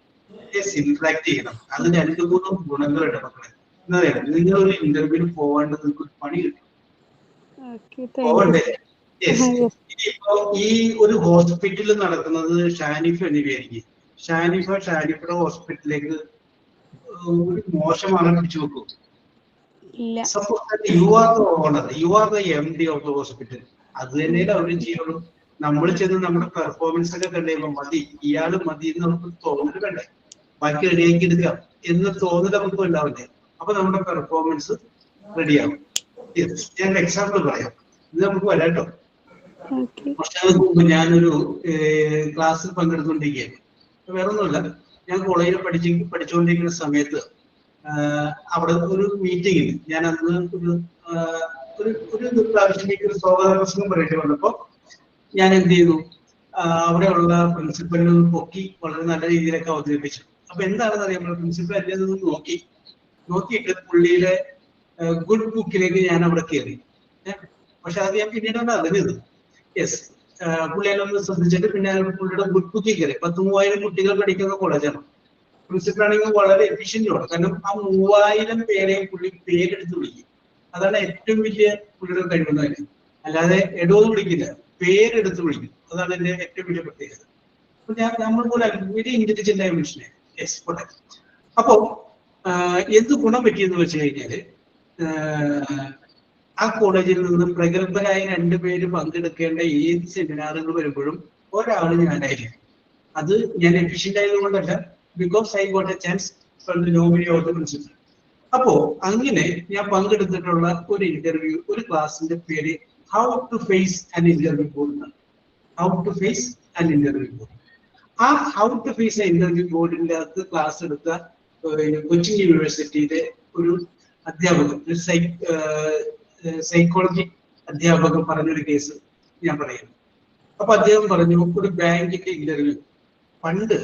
ഇന്ററാക്ട് ചെയ്യണം. അതിന് 2-3 ഗുണങ്ങളുണ്ട് മക്കളെ. എന്താ പറയുക, നിങ്ങൾ ഒരു ഇന്റർവ്യൂവിന് പോകാണ്ട് നിങ്ങൾക്ക് ഒരു പണി കിട്ടും. പോകണ്ടേ? ഇപ്പോ ഈ ഒരു ഹോസ്പിറ്റലിൽ നടക്കുന്നത് ഷാനിഫ് എന്ന് വിചാരിക്കും. ഷാനിഫയുടെ ഹോസ്പിറ്റലിലേക്ക് ഒരു മോശമാണ് പിടിച്ചു വെക്കും. You are the owner, you are the MD of the hospital. അത് തന്നെയല്ലേ അവരും ചെയ്യുള്ളൂ. നമ്മൾ ചെന്ന് നമ്മുടെ പെർഫോമൻസ് ഒക്കെ കണ്ടുകഴിയുമ്പോൾ മതി, ഇയാള് മതി എന്ന് നമുക്ക് തോന്നൽ വേണ്ടേ, ബാക്കി റെഡിയാക്കി എടുക്കാം എന്ന് തോന്നൽ നമുക്ക് ഉണ്ടാവില്ലേ? അപ്പൊ നമ്മുടെ പെർഫോമൻസ് റെഡിയാവും. ഞാൻ എക്സാമ്പിൾ പറയാം, ഇത് നമുക്ക് വരാട്ടോ. വർഷങ്ങൾക്ക് മുമ്പ് ഞാനൊരു ക്ലാസ്സിൽ പങ്കെടുത്തുകൊണ്ടിരിക്കുകയാണ്. വേറെ ഒന്നുമില്ല, ഞാൻ കോളേജിൽ പഠിച്ചുകൊണ്ടിരിക്കുന്ന സമയത്ത് അവിടെ ഒരു മീറ്റിംഗിൽ ഞാൻ അന്ന് ഒരു പ്രാവശ്യത്തേക്ക് ഒരു സ്വാഗത പ്രസംഗം പറയേണ്ടി വന്നപ്പോ ഞാൻ എന്ത് ചെയ്തു, അവിടെയുള്ള പ്രിൻസിപ്പലിനെ പൊക്കി വളരെ നല്ല രീതിയിലൊക്കെ അവതരിപ്പിച്ചു. അപ്പൊ എന്താണെന്ന് അറിയാം, പ്രിൻസിപ്പൽ എന്നെ നിന്ന് നോക്കിയിട്ട് പുള്ളിയുടെ ഗുഡ് ബുക്കിലേക്ക് ഞാൻ അവിടെ കയറി. പക്ഷെ അത് ഞാൻ പിന്നീടാണ് അറിഞ്ഞത്. യെസ്, പുള്ളി എന്നെ ശ്രദ്ധിച്ചിട്ട് പിന്നെ പുള്ളിയുടെ ഗുഡ് ബുക്കിൽ കയറി. 10,000 കുട്ടികൾ പഠിക്കുന്ന കോളേജാണ്. പ്രിൻസിപ്പൽ ആണെങ്കിൽ വളരെ എഫിഷ്യന്റുമാണ്. കാരണം ആ 3000 പേരെയും പുള്ളി പേരെടുത്ത് വിളിക്കും. അതാണ് ഏറ്റവും വലിയ പുള്ളിയുടെ കഴിവെന്ന് തന്നെ. അല്ലാതെ എടോന്ന് വിളിക്കില്ല, പേരെടുത്ത് വിളിക്കും. അതാണ് എന്റെ ഏറ്റവും വലിയ പ്രത്യേകത. അപ്പൊ നമ്മൾ പോലെ വെരി ഇന്റലിജന്റ് ആയ മനുഷ്യനെ. യെസ്, പോട്ടെ. അപ്പോ എന്ത് ഗുണം പറ്റിയെന്ന് വെച്ച് കഴിഞ്ഞാല്, ആ കോളേജിൽ നിന്ന് പ്രഗത്ഭരായ 2 പേര് പങ്കെടുക്കേണ്ട ഏത് സെമിനാറുകൾ വരുമ്പോഴും ഒരാള് ഞാനായിരിക്കും. അത് ഞാൻ എഫിഷ്യന്റ് ആയതുകൊണ്ടല്ല, because I got a chance from the nominee of the principal. അപ്പോ അങ്ങനെ ഞാൻ പങ്കെടുത്തിട്ടുള്ള ഒരു ഇന്റർവ്യൂ, ഒരു ക്ലാസിന്റെ പേര് how to face an interview board. How to face an interview board. ആ how to face an interview ബോർഡിന്റെ അകത്ത് ക്ലാസ് എടുത്ത കൊച്ചിൻ യൂണിവേഴ്സിറ്റിയിലെ ഒരു അധ്യാപകൻ, ഒരു സൈക്കോളജി അധ്യാപകൻ പറഞ്ഞൊരു കേസ് ഞാൻ പറയുന്നു. അപ്പൊ അദ്ദേഹം പറഞ്ഞു, ഒരു ബാങ്കിന്റെ ഇന്റർവ്യൂ പണ്ട്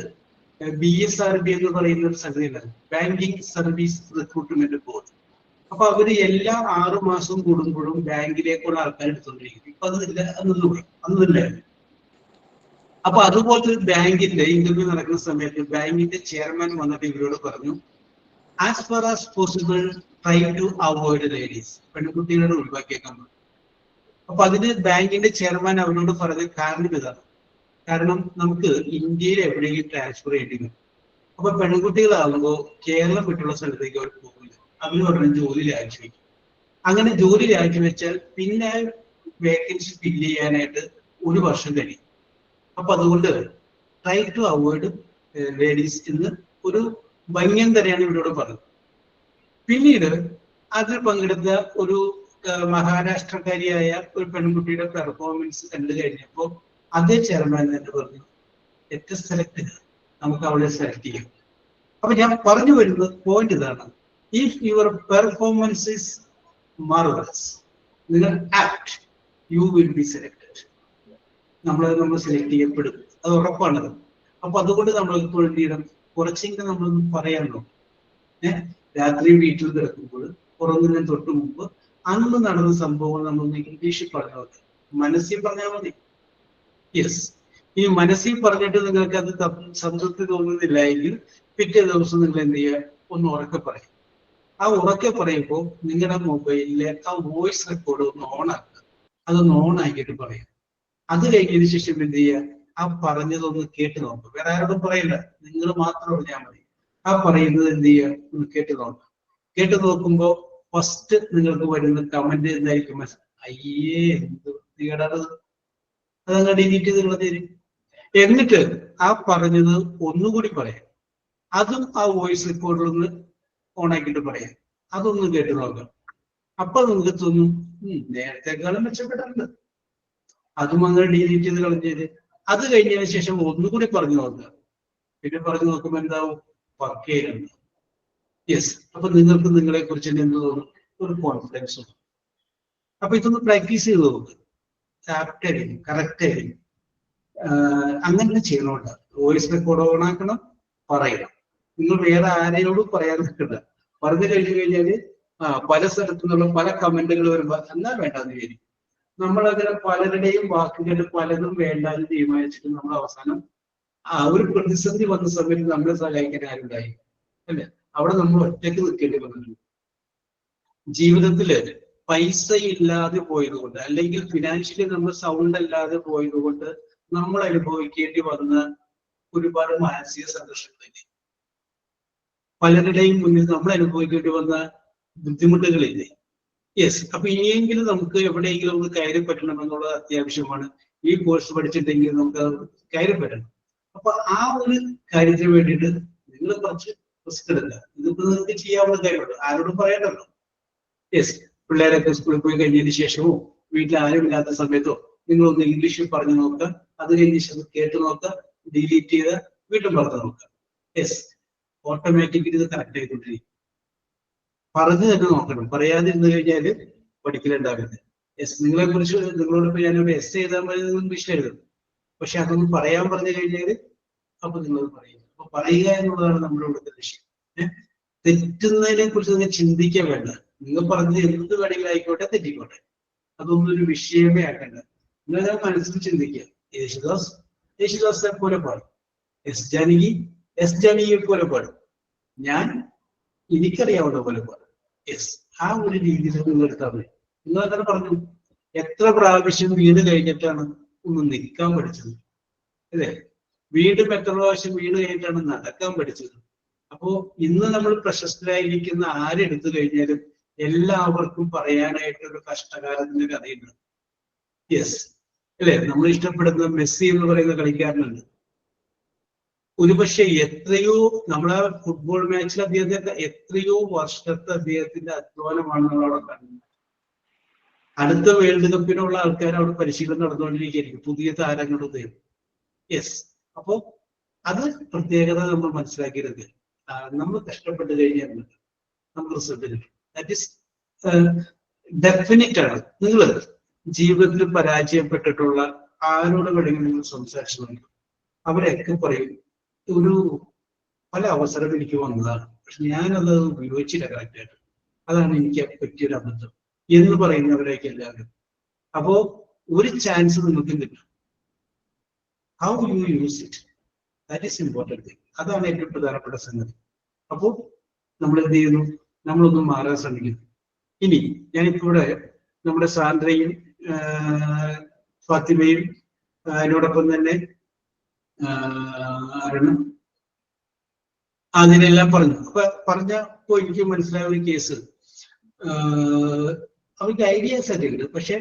BSRB എന്ന് പറയുന്ന ഒരു സംഗതി ഉണ്ടായിരുന്നു, ബാങ്കിങ് സർവീസ് റിക്രൂട്ട്മെന്റ് ബോർഡ്. അപ്പൊ അവര് എല്ലാ 6 മാസവും കൂടുമ്പോഴും ബാങ്കിലേക്കുള്ള ആൾക്കാർ എടുത്തോണ്ടിരിക്കും. ഇപ്പൊ അതില്ല, അന്നില്ലായിരുന്നു. അപ്പൊ അതുപോലത്തെ ബാങ്കിന്റെ ഇന്റർവ്യൂ നടക്കുന്ന സമയത്ത് ബാങ്കിന്റെ ചെയർമാൻ വന്നിട്ട് ഇവരോട് പറഞ്ഞു, as far as possible try to avoid ladies, പെൺകുട്ടികളോട് ഒഴിവാക്കിയേക്കാൻ പറഞ്ഞു. അപ്പൊ അതിന് ബാങ്കിന്റെ ചെയർമാൻ അവരോട് പറഞ്ഞ കാരണം ഇതാണ്, കാരണം നമുക്ക് ഇന്ത്യയിൽ എവിടെയെങ്കിലും ട്രാൻസ്ഫർ ചെയ്യേണ്ടി വരും. അപ്പൊ പെൺകുട്ടികളാകുമ്പോൾ കേരളം വിട്ടുള്ള സ്ഥലത്തേക്ക് അവർ പോകില്ല. അവര് പറഞ്ഞ ജോലി രാജിവെക്കും. അങ്ങനെ ജോലി രാജിവെച്ചാൽ പിന്നെ വേക്കൻസി ഫില്ല് ചെയ്യാനായിട്ട് 1 വർഷം കഴിയും. അപ്പൊ അതുകൊണ്ട് ട്രൈ ടു അവോയ്ഡ് ലേഡീസ് എന്ന് ഒരു ഭംഗ്യം തന്നെയാണ് ഇവരോട് പറഞ്ഞത്. പിന്നീട് അതിൽ പങ്കെടുത്ത ഒരു മഹാരാഷ്ട്രക്കാരിയായ ഒരു പെൺകുട്ടിയുടെ പെർഫോമൻസ് കണ്ടു കഴിഞ്ഞപ്പോൾ അതേ ചെയർമാൻ തന്നെ പറഞ്ഞു, എത്ര സെലക്ട് നമുക്ക് അവളെ സെലക്ട് ചെയ്യാം. അപ്പൊ ഞാൻ പറഞ്ഞു വരുന്ന പോയിന്റ് ഇതാണ്, if your performance is marvellous, നിങ്ങൾ apt, you will be selected. നമ്മൾ സെലക്ട് ചെയ്യപ്പെടും, അത് ഉറപ്പാണത്. അപ്പൊ അതുകൊണ്ട് നമ്മൾ ഇപ്പോൾ എന്ത് ചെയ്യണം, കുറച്ചെങ്കിലും നമ്മളൊന്ന് പറയാമല്ലോ. രാത്രി വീട്ടിൽ കിടക്കുമ്പോൾ ഉറങ്ങുന്നതിന് തൊട്ട് മുമ്പ് അന്ന് നടന്ന സംഭവങ്ങൾ നമ്മളൊന്ന് ഇംഗ്ലീഷിൽ പറഞ്ഞാൽ മതി, മനസ്സിൽ പറഞ്ഞാൽ മതി. യെസ്, ഈ മനസ്സിൽ പറഞ്ഞിട്ട് നിങ്ങൾക്ക് അത് സംതൃപ്തി തോന്നുന്നില്ല എങ്കിൽ പിറ്റേ ദിവസം നിങ്ങൾ എന്ത് ചെയ്യുക, ഒന്ന് ഉറക്കെ പറയും. ആ ഉറക്കെ പറയുമ്പോൾ നിങ്ങളുടെ മൊബൈലിലെ ആ വോയിസ് റെക്കോർഡ് ഒന്ന് ഓൺ ആക്കുക. അതൊന്ന് ഓൺ ആക്കിയിട്ട് പറയാം. അത് കഴിഞ്ഞതിന് ശേഷം എന്ത് ചെയ്യുക, ആ പറഞ്ഞതൊന്ന് കേട്ട് നോക്കുക. വേറെ ആരോടും പറയില്ല, നിങ്ങൾ മാത്രം പറഞ്ഞാൽ മതി. ആ പറയുന്നത് എന്ത് ചെയ്യുക, ഒന്ന് കേട്ട് നോക്കുക. കേട്ട് നോക്കുമ്പോ ഫസ്റ്റ് നിങ്ങൾക്ക് വരുന്ന കമന്റ് എന്തായിരിക്കും, അയ്യേ എന്ത് വൃത്തികേടാണത്, അതങ്ങ് ഡിലീറ്റ് ചെയ്തുള്ള തരും. എന്നിട്ട് ആ പറഞ്ഞത് ഒന്നുകൂടി പറയാം. അതും ആ വോയിസ് റെക്കോർഡിലൊന്ന് ഓൺ ആക്കിയിട്ട് പറയാം. അതൊന്ന് കേട്ട് നോക്കാം. അപ്പൊ നിങ്ങൾക്ക് തോന്നും, നേരത്തെക്കാളും മെച്ചപ്പെട്ടിട്ടുണ്ട്. അതും അങ്ങനെ ഡിലീറ്റ് ചെയ്ത് കളഞ്ഞത്. അത് കഴിഞ്ഞതിന് ശേഷം ഒന്നുകൂടി പറഞ്ഞു നോക്കുക. പിന്നെ പറഞ്ഞു നോക്കുമ്പോൾ എന്താവും, വർക്ക് ചെയ്യുന്നുണ്ട്. യെസ്, അപ്പൊ നിങ്ങൾക്ക് നിങ്ങളെ കുറിച്ച് എന്ത് തോന്നും, ഒരു കോൺഫിഡൻസ് ഉണ്ട്. അപ്പൊ ഇതൊന്ന് പ്രാക്ടീസ് ചെയ്ത് നോക്കുക. ആപ്റ്റ് ആയിരിക്കും, കറക്റ്റ് ആയിരിക്കും. അങ്ങനെ ചെയ്യണോണ്ട വോയിസ് റെക്കോർഡ് ഓൺ ആക്കണം, പറയണം. നിങ്ങൾ വേറെ ആരെയോടും പറയാൻ നിൽക്കണ്ട. പറഞ്ഞു കഴിഞ്ഞു കഴിഞ്ഞാല് പല സ്ഥലത്തു നിന്നുള്ള പല കമന്റുകൾ വരുമ്പോ എന്നാൽ വേണ്ടെന്ന് വിചാരിക്കും. നമ്മളങ്ങനെ പലരുടെയും വാക്കുകൾ പലതും വേണ്ടാന്ന് തീരുമാനിച്ചിട്ട് നമ്മൾ അവസാനം ഒരു പ്രതിസന്ധി വന്ന സമയത്ത് നമ്മളെ സഹായിക്കാൻ ആരുണ്ടായി അല്ലെ? അവിടെ നമ്മൾ ഒറ്റയ്ക്ക് നിൽക്കേണ്ടി വന്നിട്ടുണ്ട്. ജീവിതത്തില് പൈസ ഇല്ലാതെ പോയതുകൊണ്ട് അല്ലെങ്കിൽ ഫിനാൻഷ്യലി നമ്മൾ സൗണ്ട് അല്ലാതെ പോയതുകൊണ്ട് നമ്മൾ അനുഭവിക്കേണ്ടി വന്ന ഒരുപാട് മാനസിക സംഘർഷങ്ങളില്ലേ? പലരുടെയും മുന്നിൽ നമ്മൾ അനുഭവിക്കേണ്ടി വന്ന ബുദ്ധിമുട്ടുകളില്ലേ? യെസ്. അപ്പൊ ഇനിയെങ്കിലും നമുക്ക് എവിടെയെങ്കിലും ഒന്ന് കയറി പറ്റണമെന്നുള്ളത് അത്യാവശ്യമാണ്. ഈ കോഴ്സ് പഠിച്ചിട്ടെങ്കിൽ നമുക്ക് കയറി പറ്റണം. അപ്പൊ ആ ഒരു കാര്യത്തിന് വേണ്ടിയിട്ട് നിങ്ങൾ കുറച്ച് റിസ്ക് എടുക്കുക. ഇതിപ്പോ നിങ്ങൾക്ക് ചെയ്യാവുന്ന കാര്യമുള്ളൂ, ആരോടും പറയണ്ടല്ലോ. യെസ്. പിള്ളേരൊക്കെ സ്കൂളിൽ പോയി കഴിഞ്ഞതിന് ശേഷമോ വീട്ടിൽ ആരും ഇല്ലാത്ത സമയത്തോ നിങ്ങളൊന്ന് ഇംഗ്ലീഷിൽ പറഞ്ഞു നോക്കുക. അത് കഴിഞ്ഞ ശേഷം കേട്ട് നോക്കുക, ഡിലീറ്റ് ചെയ്ത് വീണ്ടും പറഞ്ഞു നോക്കുക. യെസ്. ഓട്ടോമാറ്റിക്കലി ഇത് കറക്റ്റ് ആയിക്കൊണ്ടിരിക്കും. പറഞ്ഞു തന്നെ നോക്കണം. പറയാതിരുന്നു കഴിഞ്ഞാൽ പഠിക്കലുണ്ടാവില്ല. യെസ്. നിങ്ങളെ കുറിച്ച് നിങ്ങളോടൊപ്പം ഞാനൊരു എസ് എഴുതാൻ പറയുന്നത് ഇംഗ്ലീഷിൽ എഴുതും. പക്ഷെ അതൊന്നും പറയാൻ പറഞ്ഞു കഴിഞ്ഞാല് അപ്പൊ നിങ്ങൾ പറയും. അപ്പൊ പറയുക എന്നുള്ളതാണ് നമ്മുടെ ഇവിടുത്തെ ലക്ഷ്യം. തെറ്റുന്നതിനെ കുറിച്ച് നിങ്ങൾ ചിന്തിക്കാൻ വേണ്ട. നിങ്ങൾ പറഞ്ഞത് എന്ത് വേണമെങ്കിലും ആയിക്കോട്ടെ, തെറ്റിക്കോട്ടെ, അതൊന്നും ഒരു വിഷയമേ ആക്കണ്ട. നിങ്ങൾ മനസ്സിൽ ചിന്തിക്കുക. യേശുദാസിനെ പോലെ പാടും, എസ് ജാനകിയെ പോലെ പാടും, ഞാൻ എനിക്കറിയാവുന്ന പോലെ പാടും. യെസ്. ആ ഒരു രീതിയിൽ നിങ്ങൾ എടുത്താൽ മതി. നിങ്ങൾ അങ്ങനെ പറഞ്ഞു. എത്ര പ്രാവശ്യം വീട് കഴിഞ്ഞിട്ടാണ് ഒന്ന് നിൽക്കാൻ പഠിച്ചത് അല്ലേ? വീണ്ടും എത്ര പ്രാവശ്യം വീട് കഴിഞ്ഞിട്ടാണ് നടക്കാൻ പഠിച്ചത്. അപ്പോ ഇന്ന് നമ്മൾ പ്രശസ്തരായിരിക്കുന്ന ആരെടുത്തു കഴിഞ്ഞാലും എല്ലാവർക്കും പറയാനായിട്ടൊരു കഷ്ടകാലത്തിന്റെ കഥയുണ്ട്. യെസ് അല്ലെ? നമ്മൾ ഇഷ്ടപ്പെടുന്ന മെസ്സി എന്ന് പറയുന്ന കളിക്കാരനുണ്ട്. ഒരുപക്ഷെ എത്രയോ നമ്മളെ ഫുട്ബോൾ മാച്ചിൽ അദ്ദേഹത്തെ എത്രയോ വർഷത്തെ അദ്ദേഹത്തിന്റെ അധ്വാനമാണ് നമ്മളവിടെ കണ്ടത്. അടുത്ത വേൾഡ് കപ്പിനുള്ള ആൾക്കാർ അവിടെ പരിശീലനം നടന്നുകൊണ്ടിരിക്കുകയായിരിക്കും, പുതിയ താരങ്ങളുടെ. യെസ്. അപ്പോ അത് പ്രത്യേകത നമ്മൾ മനസ്സിലാക്കിയത്. നമ്മൾ കഷ്ടപ്പെട്ട് കഴിഞ്ഞാൽ നമ്മൾ റിസൾട്ട് കിട്ടും. ദാറ്റ് ഈസ് ഡെഫിനിറ്റ് ആണ്. നിങ്ങൾ ജീവിതത്തിൽ പരാജയപ്പെട്ടിട്ടുള്ള ആരോട് വേണമെങ്കിലും നിങ്ങൾ സംസാരിച്ചു നോക്കും, അവരൊക്കെ പറയും പല അവസരം എനിക്ക് വന്നതാണ്, പക്ഷെ ഞാനത് ഉപയോഗിച്ചില്ല കറക്റ്റായിട്ട്, അതാണ് എനിക്ക് പറ്റിയൊരു അബദ്ധം എന്ന് പറയുന്നവരേക്ക് എല്ലാവരും. അപ്പോ ഒരു ചാൻസ് നിങ്ങൾക്ക് കിട്ടും. How you use it, that is important thing. അതാണ് ഏറ്റവും പ്രധാനപ്പെട്ട സംഗതി. അപ്പോ നമ്മൾ എന്ത് ചെയ്യുന്നു? നമ്മളൊന്നും മാറാൻ ശ്രമിക്കുന്നു. ഇനി ഞാനിപ്പോ ഇവിടെ നമ്മുടെ സാന്ദ്രയും ഫാത്തിമയും അതിനോടൊപ്പം തന്നെ അതിനെല്ലാം പറഞ്ഞു. അപ്പൊ പറഞ്ഞപ്പോ എനിക്ക് മനസ്സിലായ ഒരു കേസ്, അവർക്ക് ഐഡിയാസ് ഒക്കെ ഉണ്ട്, പക്ഷെ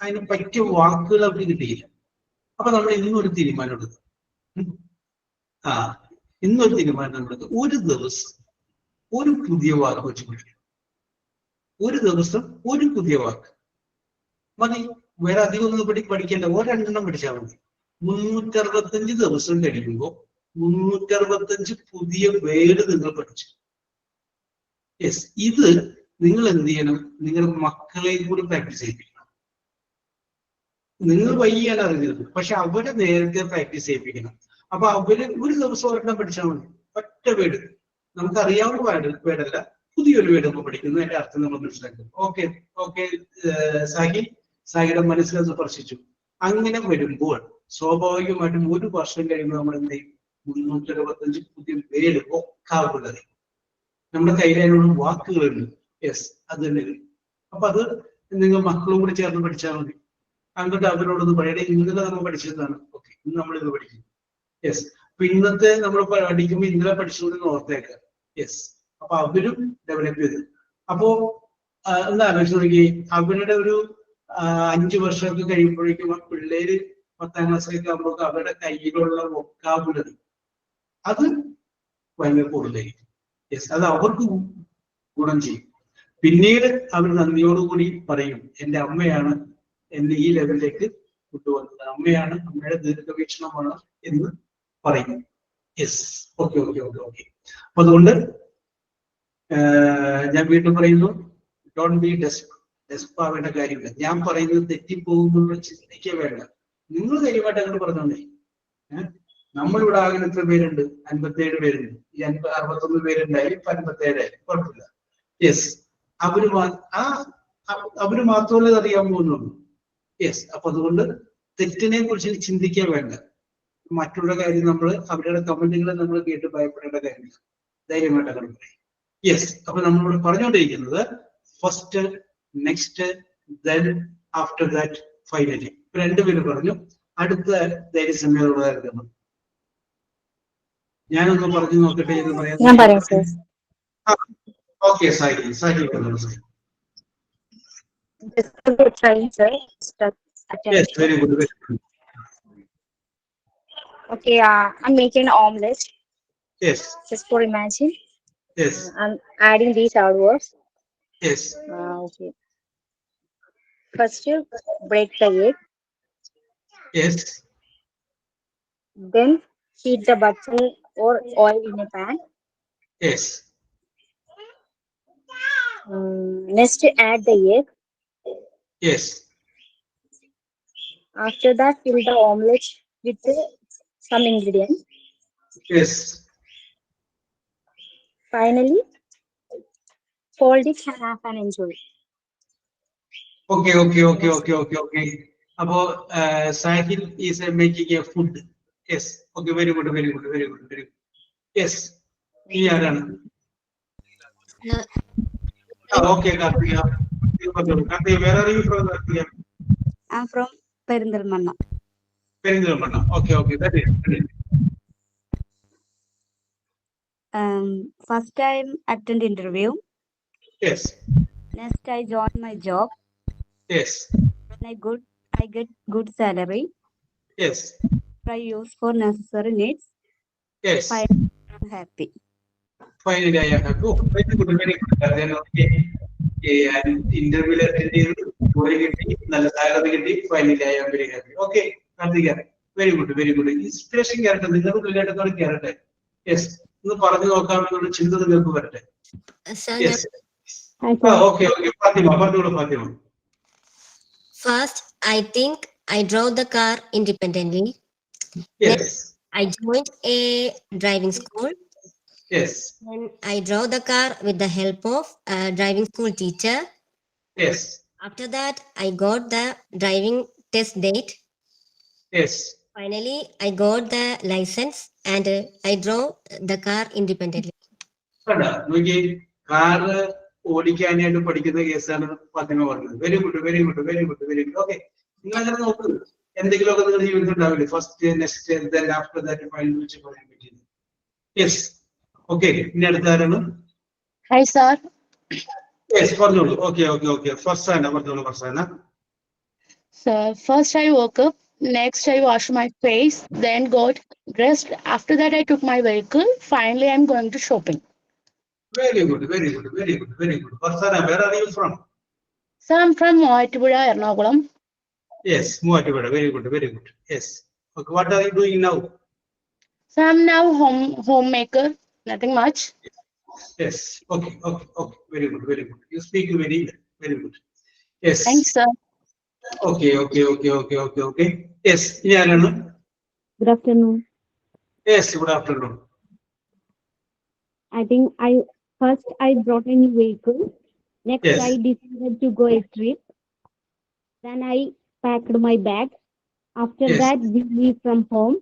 അതിന് പറ്റിയ വാക്കുകൾ അവർക്ക് കിട്ടിയില്ല. അപ്പൊ നമ്മൾ ഇന്നൊരു തീരുമാനം എടുക്കും. ഇന്നൊരു തീരുമാനം നമ്മളെടുക്കും. ഒരു ദിവസം ഒരു പുതിയ വാക്ക് വെച്ച് പഠിക്കും. ഒരു ദിവസം ഒരു പുതിയ വാക്ക് മതി. വേറെ അധികം ഒന്നും പഠിക്കേണ്ട, ഒരെണ്ണം പഠിച്ചാൽ മതി. 365 ദിവസം കഴിയുമ്പോൾ 365 പുതിയ വേർഡ് നിങ്ങൾ പഠിച്ചു. യെസ്. ഇത് നിങ്ങൾ എന്ത് ചെയ്യണം? നിങ്ങളുടെ മക്കളെയും കൂടി പ്രാക്ടീസ് ചെയ്യിപ്പിക്കണം. നിങ്ങൾ വയ്യാണ് അറിഞ്ഞത്, പക്ഷെ അവരെ നേരത്തെ പ്രാക്ടീസ് ചെയ്യിപ്പിക്കണം. അപ്പൊ അവര് ഒരു ദിവസം ഒരെണ്ണം പഠിച്ചാൽ മതി. ഒറ്റ വേർഡ്, നമുക്കറിയാവുന്ന വേർഡല്ല, പുതിയൊരു വേർഡ് നമ്മൾ പഠിക്കുന്നു. അതിന്റെ അർത്ഥം നമ്മൾ മനസ്സിലാക്കും. ഓക്കെ സാഹിയുടെ മനസ്സിലത് സ്പർശിച്ചു. അങ്ങനെ വരുമ്പോൾ സ്വാഭാവികമായിട്ടും ഒരു വർഷം കഴിയുമ്പോൾ നമ്മൾ എന്ത് ചെയ്യും? 365 പുതിയ വേർഡ് വൊക്കാബുലറി നമ്മുടെ കയ്യിലുള്ള വാക്കുകളുണ്ട്. യെസ്, അത് തന്നെ. അപ്പൊ അത് നിങ്ങൾ മക്കളും കൂടി ചേർന്ന് പഠിച്ചാൽ മതി. അങ്ങോട്ട് അവരോടൊന്ന് പറയണേ, ഇന്നലെ നമ്മൾ പഠിച്ചതാണ്. ഓക്കെ, ഇന്ന് നമ്മളിത് പഠിക്കും. യെസ്. അപ്പൊ ഇന്നത്തെ നമ്മൾ പഠിക്കുമ്പോൾ ഇന്നലെ പഠിച്ചുകൊണ്ട് ഓർത്തേക്കാം. യെസ്. അപ്പൊ അവരും ഡെവലപ്പ് ചെയ്തു. അപ്പോ എന്താ ആലോചിച്ച് നോക്കി, അവരുടെ ഒരു 5 വർഷമൊക്കെ കഴിയുമ്പോഴേക്കും പിള്ളേര് 10ാം ക്ലാസ്സിലേക്ക് ആകുമ്പോൾ അവരുടെ കയ്യിലുള്ള വൊക്കാബുലറി അത് ഭയങ്കര കൂടുതലായിരിക്കും. യെസ്, അത് അവർക്ക് ഗുണം ചെയ്യും. പിന്നീട് അവർ നന്ദിയോടുകൂടി പറയും, എൻ്റെ അമ്മയാണ് എന്നെ ഈ ലെവലിലേക്ക് കൊണ്ടുവന്നത്, അമ്മയാണ്, അമ്മയുടെ ദീർഘവീക്ഷണമാണ് എന്ന് പറയും. യെസ്. ഓക്കെ. അപ്പൊ അതുകൊണ്ട് ഞാൻ വീണ്ടും പറയുന്നു, ഡോണ്ട് ബി ഡെസ്പാവേണ്ട കാര്യമില്ല. ഞാൻ പറയുന്നത് തെറ്റിപ്പോകുമ്പോൾ ചിന്തിക്കുക വേണ്ട. നിങ്ങൾ ധൈര്യമായിട്ട് അങ്ങനെ പറഞ്ഞോണ്ടേ. നമ്മളിവിടെ ആകെ എത്ര പേരുണ്ട്? 57 പേരുണ്ട്. ഈ 61 പേരുണ്ടായാലും 57 കുഴപ്പമില്ല. യെസ്, അവര് മാത്രമല്ലേ അറിയാൻ പോകുന്നുള്ളൂ. യെസ്, അപ്പൊ അതുകൊണ്ട് തെറ്റിനെ കുറിച്ച് ചിന്തിക്കാൻ വേണ്ട. മറ്റുള്ള കാര്യം നമ്മൾ അവരുടെ കമന്റുകൾ നമ്മൾ കേട്ട് ഭയപ്പെടേണ്ട കാര്യമില്ല. ധൈര്യമായിട്ട് അങ്ങനെ പറയും. യെസ്, അപ്പൊ നമ്മളിവിടെ പറഞ്ഞുകൊണ്ടിരിക്കുന്നത് first, next, then, after that, finally. രണ്ടുപേരും പറഞ്ഞു. അടുത്ത ധൈര്യസമയമുള്ളതായിരുന്നു. ഞാനൊന്ന് പറഞ്ഞു നോക്കട്ടെ എന്ന് ഞാൻ പറയാം സർ. ഓക്കെ, സായി പറഞ്ഞു. Yes, very good, very good. Okay, I'm making an omelette. Yes, Just for imagine. yes, I'm adding these outwards. yes, Okay. First, you break the egg. yes, Then heat the butter or oil in a pan. yes, Next, add the egg. yes, After that, fill the omelette with some ingredients. yes. Finally, fold it half and enjoy. Okay. Abo Sahil is making a food. Yes. Okay. Very good. Yes. Yeah. Okay, Karthika. Karthika, where are you from, Karthika? I'm from Perindalmanna. Perindalmanna. Okay. That is. First time attend interview. Yes. Next I join my job. Yes. I get good salary. Yes. I use for necessary needs. Yes. I'm happy. Finally, I have. Oh, very good. Then okay. And interview attended. Finally, I am very happy. Okay, Karthika. Very good. Inspiration character. Related character. Yes. No പറഞ്ഞു നോക്കാമെന്നുള്ള ചിന്ത നിങ്ങൾക്ക് വരട്ടെ. Yes. Okay. Fatima. First, I think I drove the car independently. Yes. Next, I joined a driving school. Yes. Then I drove the car with the help of a driving school teacher. Yes. After that, I got the driving test date. Yes. Finally, I got the license and I drove the car independently. കണ്ടാ നോക്കി, car ഓടിക്കാനായിട്ട് പഠിക്കുന്ന കേസാണ് ഫാത്തിമ പറഞ്ഞത്. Very good. Okay, നിങ്ങൾ അങ്ങനെ നോക്കൂ. എന്തെങ്കിലുമൊക്കെ നിങ്ങളുടെ ജീവിതത്തിൽ ഉണ്ടാവില്ലേ? First, next, then after that, final വെച്ച് പറയാൻ പറ്റിയത്. യെസ്. ഓക്കെ, ഇനി അടുത്താരാണ്? Hi, sir. യെസ്, പറഞ്ഞോളൂ. Okay. Farsana. So first I woke up, next I washed my face, then got dressed. After that I took my vehicle. Finally I'm going to shopping. Very good. Farsana, where are you from? So I'm from Moatipura, Ernakulam. Yes, Muattivada. Very good. Yes. Okay, what are you doing now? So I'm now homemaker, nothing much. Yes. Okay. Very good. You speak very well. Very good. Yes. Thanks, sir. Okay. Yes. Yeah. Good afternoon. Yes. Good afternoon. I think I brought a new vehicle. Next, Yes. I decided to go a trip. Then I packed my bag. After Yes. that, we leave from home.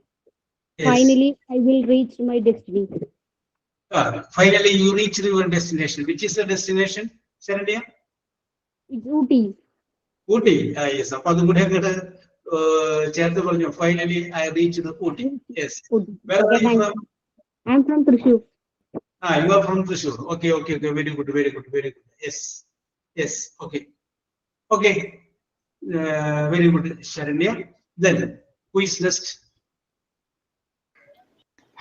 Yes. Finally, I will reach my destination. Finally, you reached your destination. Which is the destination, Sharanya? It's Ooty. Ooty. Yes. Appo adu kude angate ചേർത്ത് പറഞ്ഞു. Finally, I reached Ooty. Yes. Ooty. Where are you Okay, from? I'm from Thrissur. You are from Thrissur. Okay. Very good. Yes. Okay. Very good, Sharanya. Then, who is next?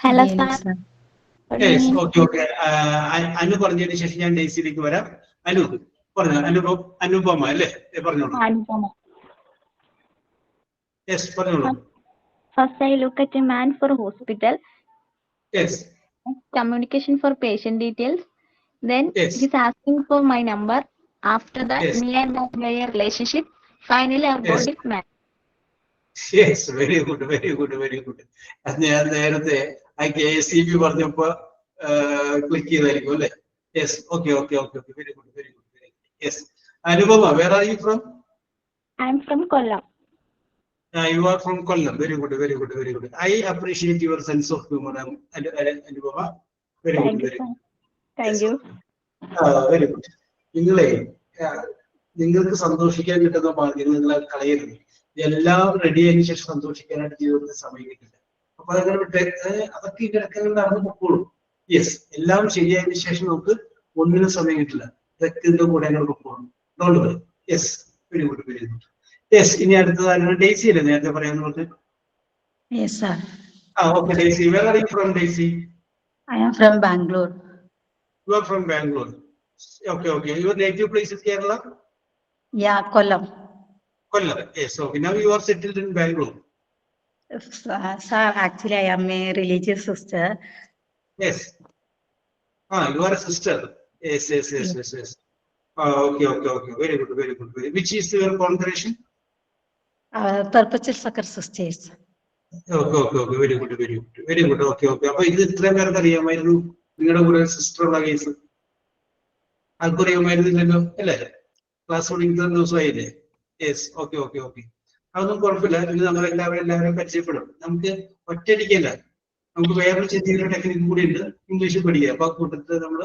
Hello, sir. Yes. Okay. Anu പറഞ്ഞതിന് ശേഷം ഞാൻ ഡെയ്സിയിലേക്ക് വരാം. അനുപമ അല്ലേ? പറഞ്ഞോളൂ. Yes, പറഞ്ഞോളൂ. First, I look at a man for hospital. Yes. Communication for patient details. Then Yes. he's asking for my number. After that, Yes. me and my player relationship. Finally, I Yes. got it married. Yes, very good, very good, very good. അത് ഞാൻ നേരത്തെ ആ KSEB പറഞ്ഞപ്പോ click ചെയ്തായിരിക്കും അല്ലേ? Yes, okay, okay, okay, okay, very good, very good, very good. Yes. Anupama, where are you from? I'm from Kollam. You are from Kollam. Very good, very good, very good. I appreciate your sense of humor, Anupama. Very good, Thank you, very sir. good. Thank Yes. you. Very good. നിങ്ങളെ നിങ്ങൾക്ക് സന്തോഷിക്കാൻ കിട്ടുന്ന മാർഗ്ഗം നിങ്ങൾ കളയരുത്. എല്ലാം ready ആയതിനു ശേഷം സന്തോഷിക്കാനായിട്ട് ജീവിതത്തിൽ സമയം കിട്ടില്ല. അപ്പൊ അതങ്ങനെ വിട്ട് അതൊക്കെ കിടക്കുന്നത് നടന്നു പൊക്കോളും. യെസ്, എല്ലാം ശരിയായതിനു ശേഷം നമുക്ക് ഒന്നിനും സമയം കിട്ടില്ല. ഇതൊക്കെ ഇതിന്റെ കൂടെ അങ്ങനെ പൊക്കോളും. Don't worry. Yes, very good, very good. Yes, ഇനി അടുത്തതാണ് ഡെയ്സി അല്ലേ നേരത്തെ പറയാന്ന് പറഞ്ഞത്? Yes, sir. Okay, Daisy. Where are you from, Daisy? I am from Bangalore. You are from Bangalore. Okay, okay. Your native place is Kerala? Yeah, Kollam. Kollam. Yes, okay. Now you are settled in Bangalore. Sir, actually, I am a religious sister. Yes. You are a sister. Yes, yes, yes, yes, yes. Okay, okay, okay. Very good, very good. Which is your congregation? Perpetual Succor Sisters. Okay, okay, okay. Very good, very good. Very good. Okay, okay. അപ്പൊ ഇത് ഇത്രയും പേർക്ക് അറിയാമായിരുന്നു നിങ്ങളുടെ കൂടെ sister ഉള്ള case? ആർക്കും അറിയാമായിരുന്നില്ലല്ലോ അല്ലേ? ക്ലാസ് തുടങ്ങിയ ദിവസമായില്ലേ? Yes, okay, okay, okay. അതൊന്നും കുഴപ്പമില്ല. പിന്നെ നമ്മൾ എല്ലാവരെയും പരിചയപ്പെടും. നമുക്ക് ഒറ്റയടിക്കല്ല, നമുക്ക് വേറൊരു ചെറിയൊരു ടെക്നിക്ക് കൂടി ഉണ്ട്, ഇംഗ്ലീഷ് പഠിക്കുക. അപ്പൊ ആ കൂട്ടത്തിൽ നമ്മൾ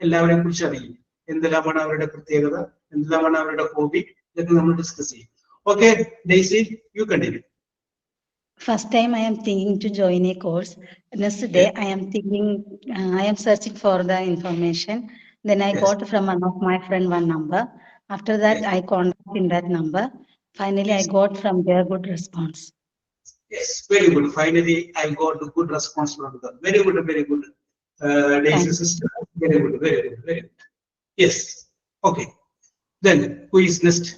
എല്ലാവരെയും കുറിച്ച് അറിയും. എന്തെല്ലാമാണ് അവരുടെ പ്രത്യേകത, എന്തെല്ലാമാണ് അവരുടെ ഹോബി, ഇതൊക്കെ നമ്മൾ ഡിസ്കസ് ചെയ്യും. Okay, Daisy, you continue. First time I am thinking to join a course. Next day I am thinking, I am searching for the information. Then I got from one of my friend one number. After that I contacted that number. Finally I got from their good response. Yes, very good. Finally I got a good response from them. Very good, very good. Daisy sister, very good, very good, very good. Yes, okay. Then who is next?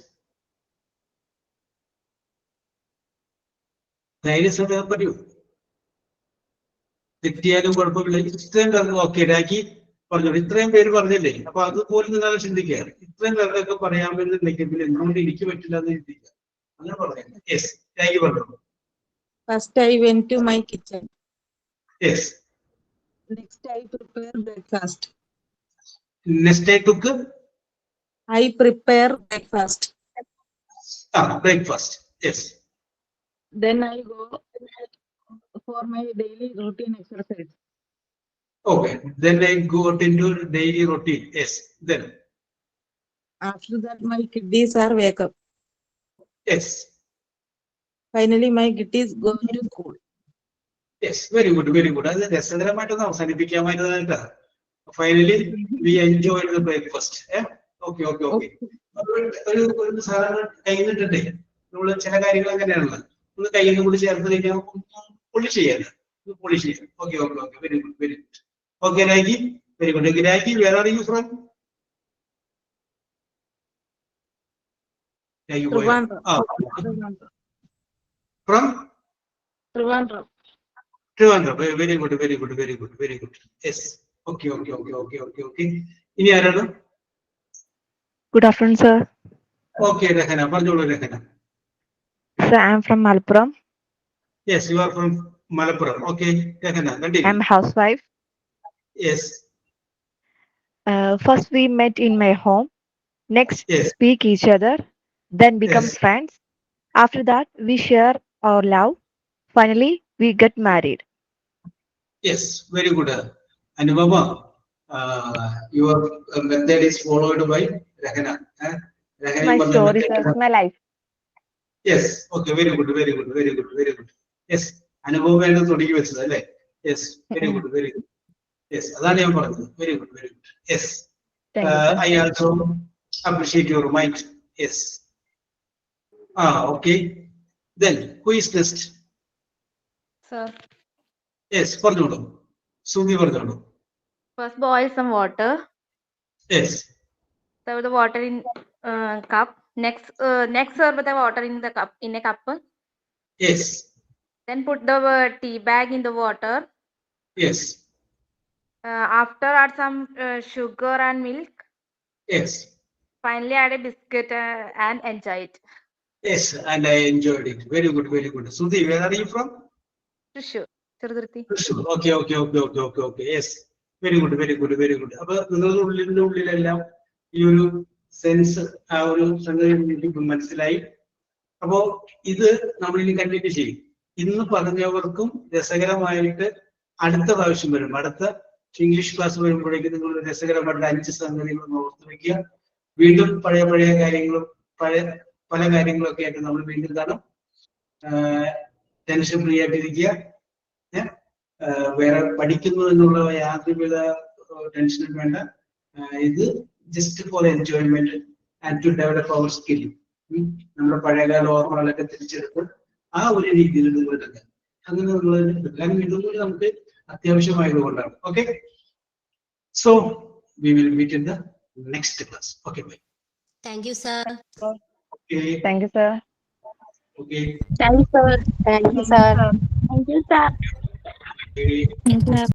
ധൈര്യസമയം പറയൂ. തെറ്റിയാലും കുഴപ്പമില്ല. ഇത്രയും പേർക്ക് okay Rakhi പറഞ്ഞോളൂ. ഇത്രയും പേര് പറഞ്ഞില്ലേ? അപ്പൊ അതുപോലെ നിങ്ങൾ ചിന്തിക്കുക. ഇത്രയും പേർക്കൊക്കെ പറയാമെന്നുണ്ടെങ്കിൽ പിന്നെ എന്തുകൊണ്ട് എനിക്ക് പറ്റില്ല എന്ന് ചിന്തിക്കുക. അങ്ങനെ പറയാം. യെസ്, രാഖി പറഞ്ഞോളൂ. First, I went to my kitchen. Yes. Next, I prepare breakfast. Next, I prepare breakfast. Breakfast. Yes. Then I go for my daily routine exercise. Okay. Then I got into daily routine. Yes. Then. After that, my kiddies are wake up. Yes. Finally, my kiddies go to school. Yes. Very good. Very good. അത് രസകരമായിട്ടൊന്ന് അവസാനിപ്പിക്കാമായിരുന്നേട്ടാ. Finally, we enjoyed the breakfast. Okay, okay, okay. ഒരു സാധനം കയ്യിലിട്ടേ നമ്മള് ചില കാര്യങ്ങൾ അങ്ങനെയാണല്ലോ. ഒന്ന് കയ്യിൽ കൂടി ചേർത്ത് കഴിഞ്ഞാൽ പോളിഷ് ചെയ്യാറ്. പോളിഷ് ചെയ്യാം. Okay, okay, okay. Very good, very good. Okay Rakhi, very good. Rakhi, where are you from? From? Trivandrum. Trivandrum. Very good, very good, very good, very good. Yes. Okay, okay, okay, okay, okay, okay. ഇനി ആരാണ്? Good afternoon, sir. Okay, Rehana. പറഞ്ഞോളൂ Rehana. Sir, I am from Malappuram. Yes, you are from Malappuram. Okay, Rehana, continue. I am a housewife. Yes. First, we met in my home. Next, Yes. speak each other. Then become Yes. friends. After that, we share our love. Finally, we get married. Yes, very good. Anupama, your method is followed by Rehana. My story, sir. My life. Yes. Okay, very good, very good, very good, very good. Yes. Anupama തുടങ്ങി വെച്ചത് അല്ലേ? Yes, very good, very good. Yes, അതാണ് ഞാൻ പറഞ്ഞത്. Very good, very good. Yes. I also appreciate your mind. Yes. Okay. Then who is next? Sir, Yes, പറഞ്ഞോളൂ. സുമി പറഞ്ഞോളൂ. first boil some water. Yes. Serve the water in cup. Next serve the water in the cup in a cup. Yes. Then put the tea bag in the water. Yes. After add some sugar and milk. Yes. Finally, I had a biscuit and enjoy it. Yes, and I enjoyed it. Very good, very good. Sudhi, where are you from? Trishur, Cheruthurthi. Trishur. Okay. Yes. Very good, very good, very good. അപ്പൊ നിങ്ങളുടെ ഉള്ളിലെല്ലാം ഈ ഒരു sense ആ ഒരു സംഗതി എനിക്ക് മനസ്സിലായി. അപ്പോ ഇത് നമ്മളിനി കണ്ടിന്യൂ ചെയ്യും. ഇന്ന് പറഞ്ഞവർക്കും രസകരമായിട്ട് അടുത്ത പ്രാവശ്യം വരും. അടുത്ത ഇംഗ്ലീഷ് ക്ലാസ് വരുമ്പോഴേക്കും നിങ്ങൾ രസകരമായിട്ട് 5 സംഗതികൾ ഓർത്ത് വെക്കുക. വീണ്ടും പഴയ കാര്യങ്ങളും പല കാര്യങ്ങളൊക്കെ ആയിട്ട് നമ്മൾ വീണ്ടും കാണും. ടെൻഷൻ ഫ്രീ ആയിട്ടിരിക്കുക. വേറെ പഠിക്കുന്നു എന്നുള്ള യാതൊരുവിധ ടെൻഷനും വേണ്ട. ഇത് just for enjoyment and to develop our skill. നമ്മുടെ പഴയകാല ഓർമ്മകളൊക്കെ തിരിച്ചെടുത്ത് ആ ഒരു രീതിയിൽ നിങ്ങൾ എടുക്കുക. അങ്ങനെ കാരണം ഇതുകൂടി നമുക്ക് അത്യാവശ്യമായത് കൊണ്ടാണ്. Okay, so we will meet in the next class. Okay, bye. Thank you, sir. Okay. Thank you, sir. Okay. Thank you, sir. Thank you, sir. Thank you, sir. Okay. Thank you, sir.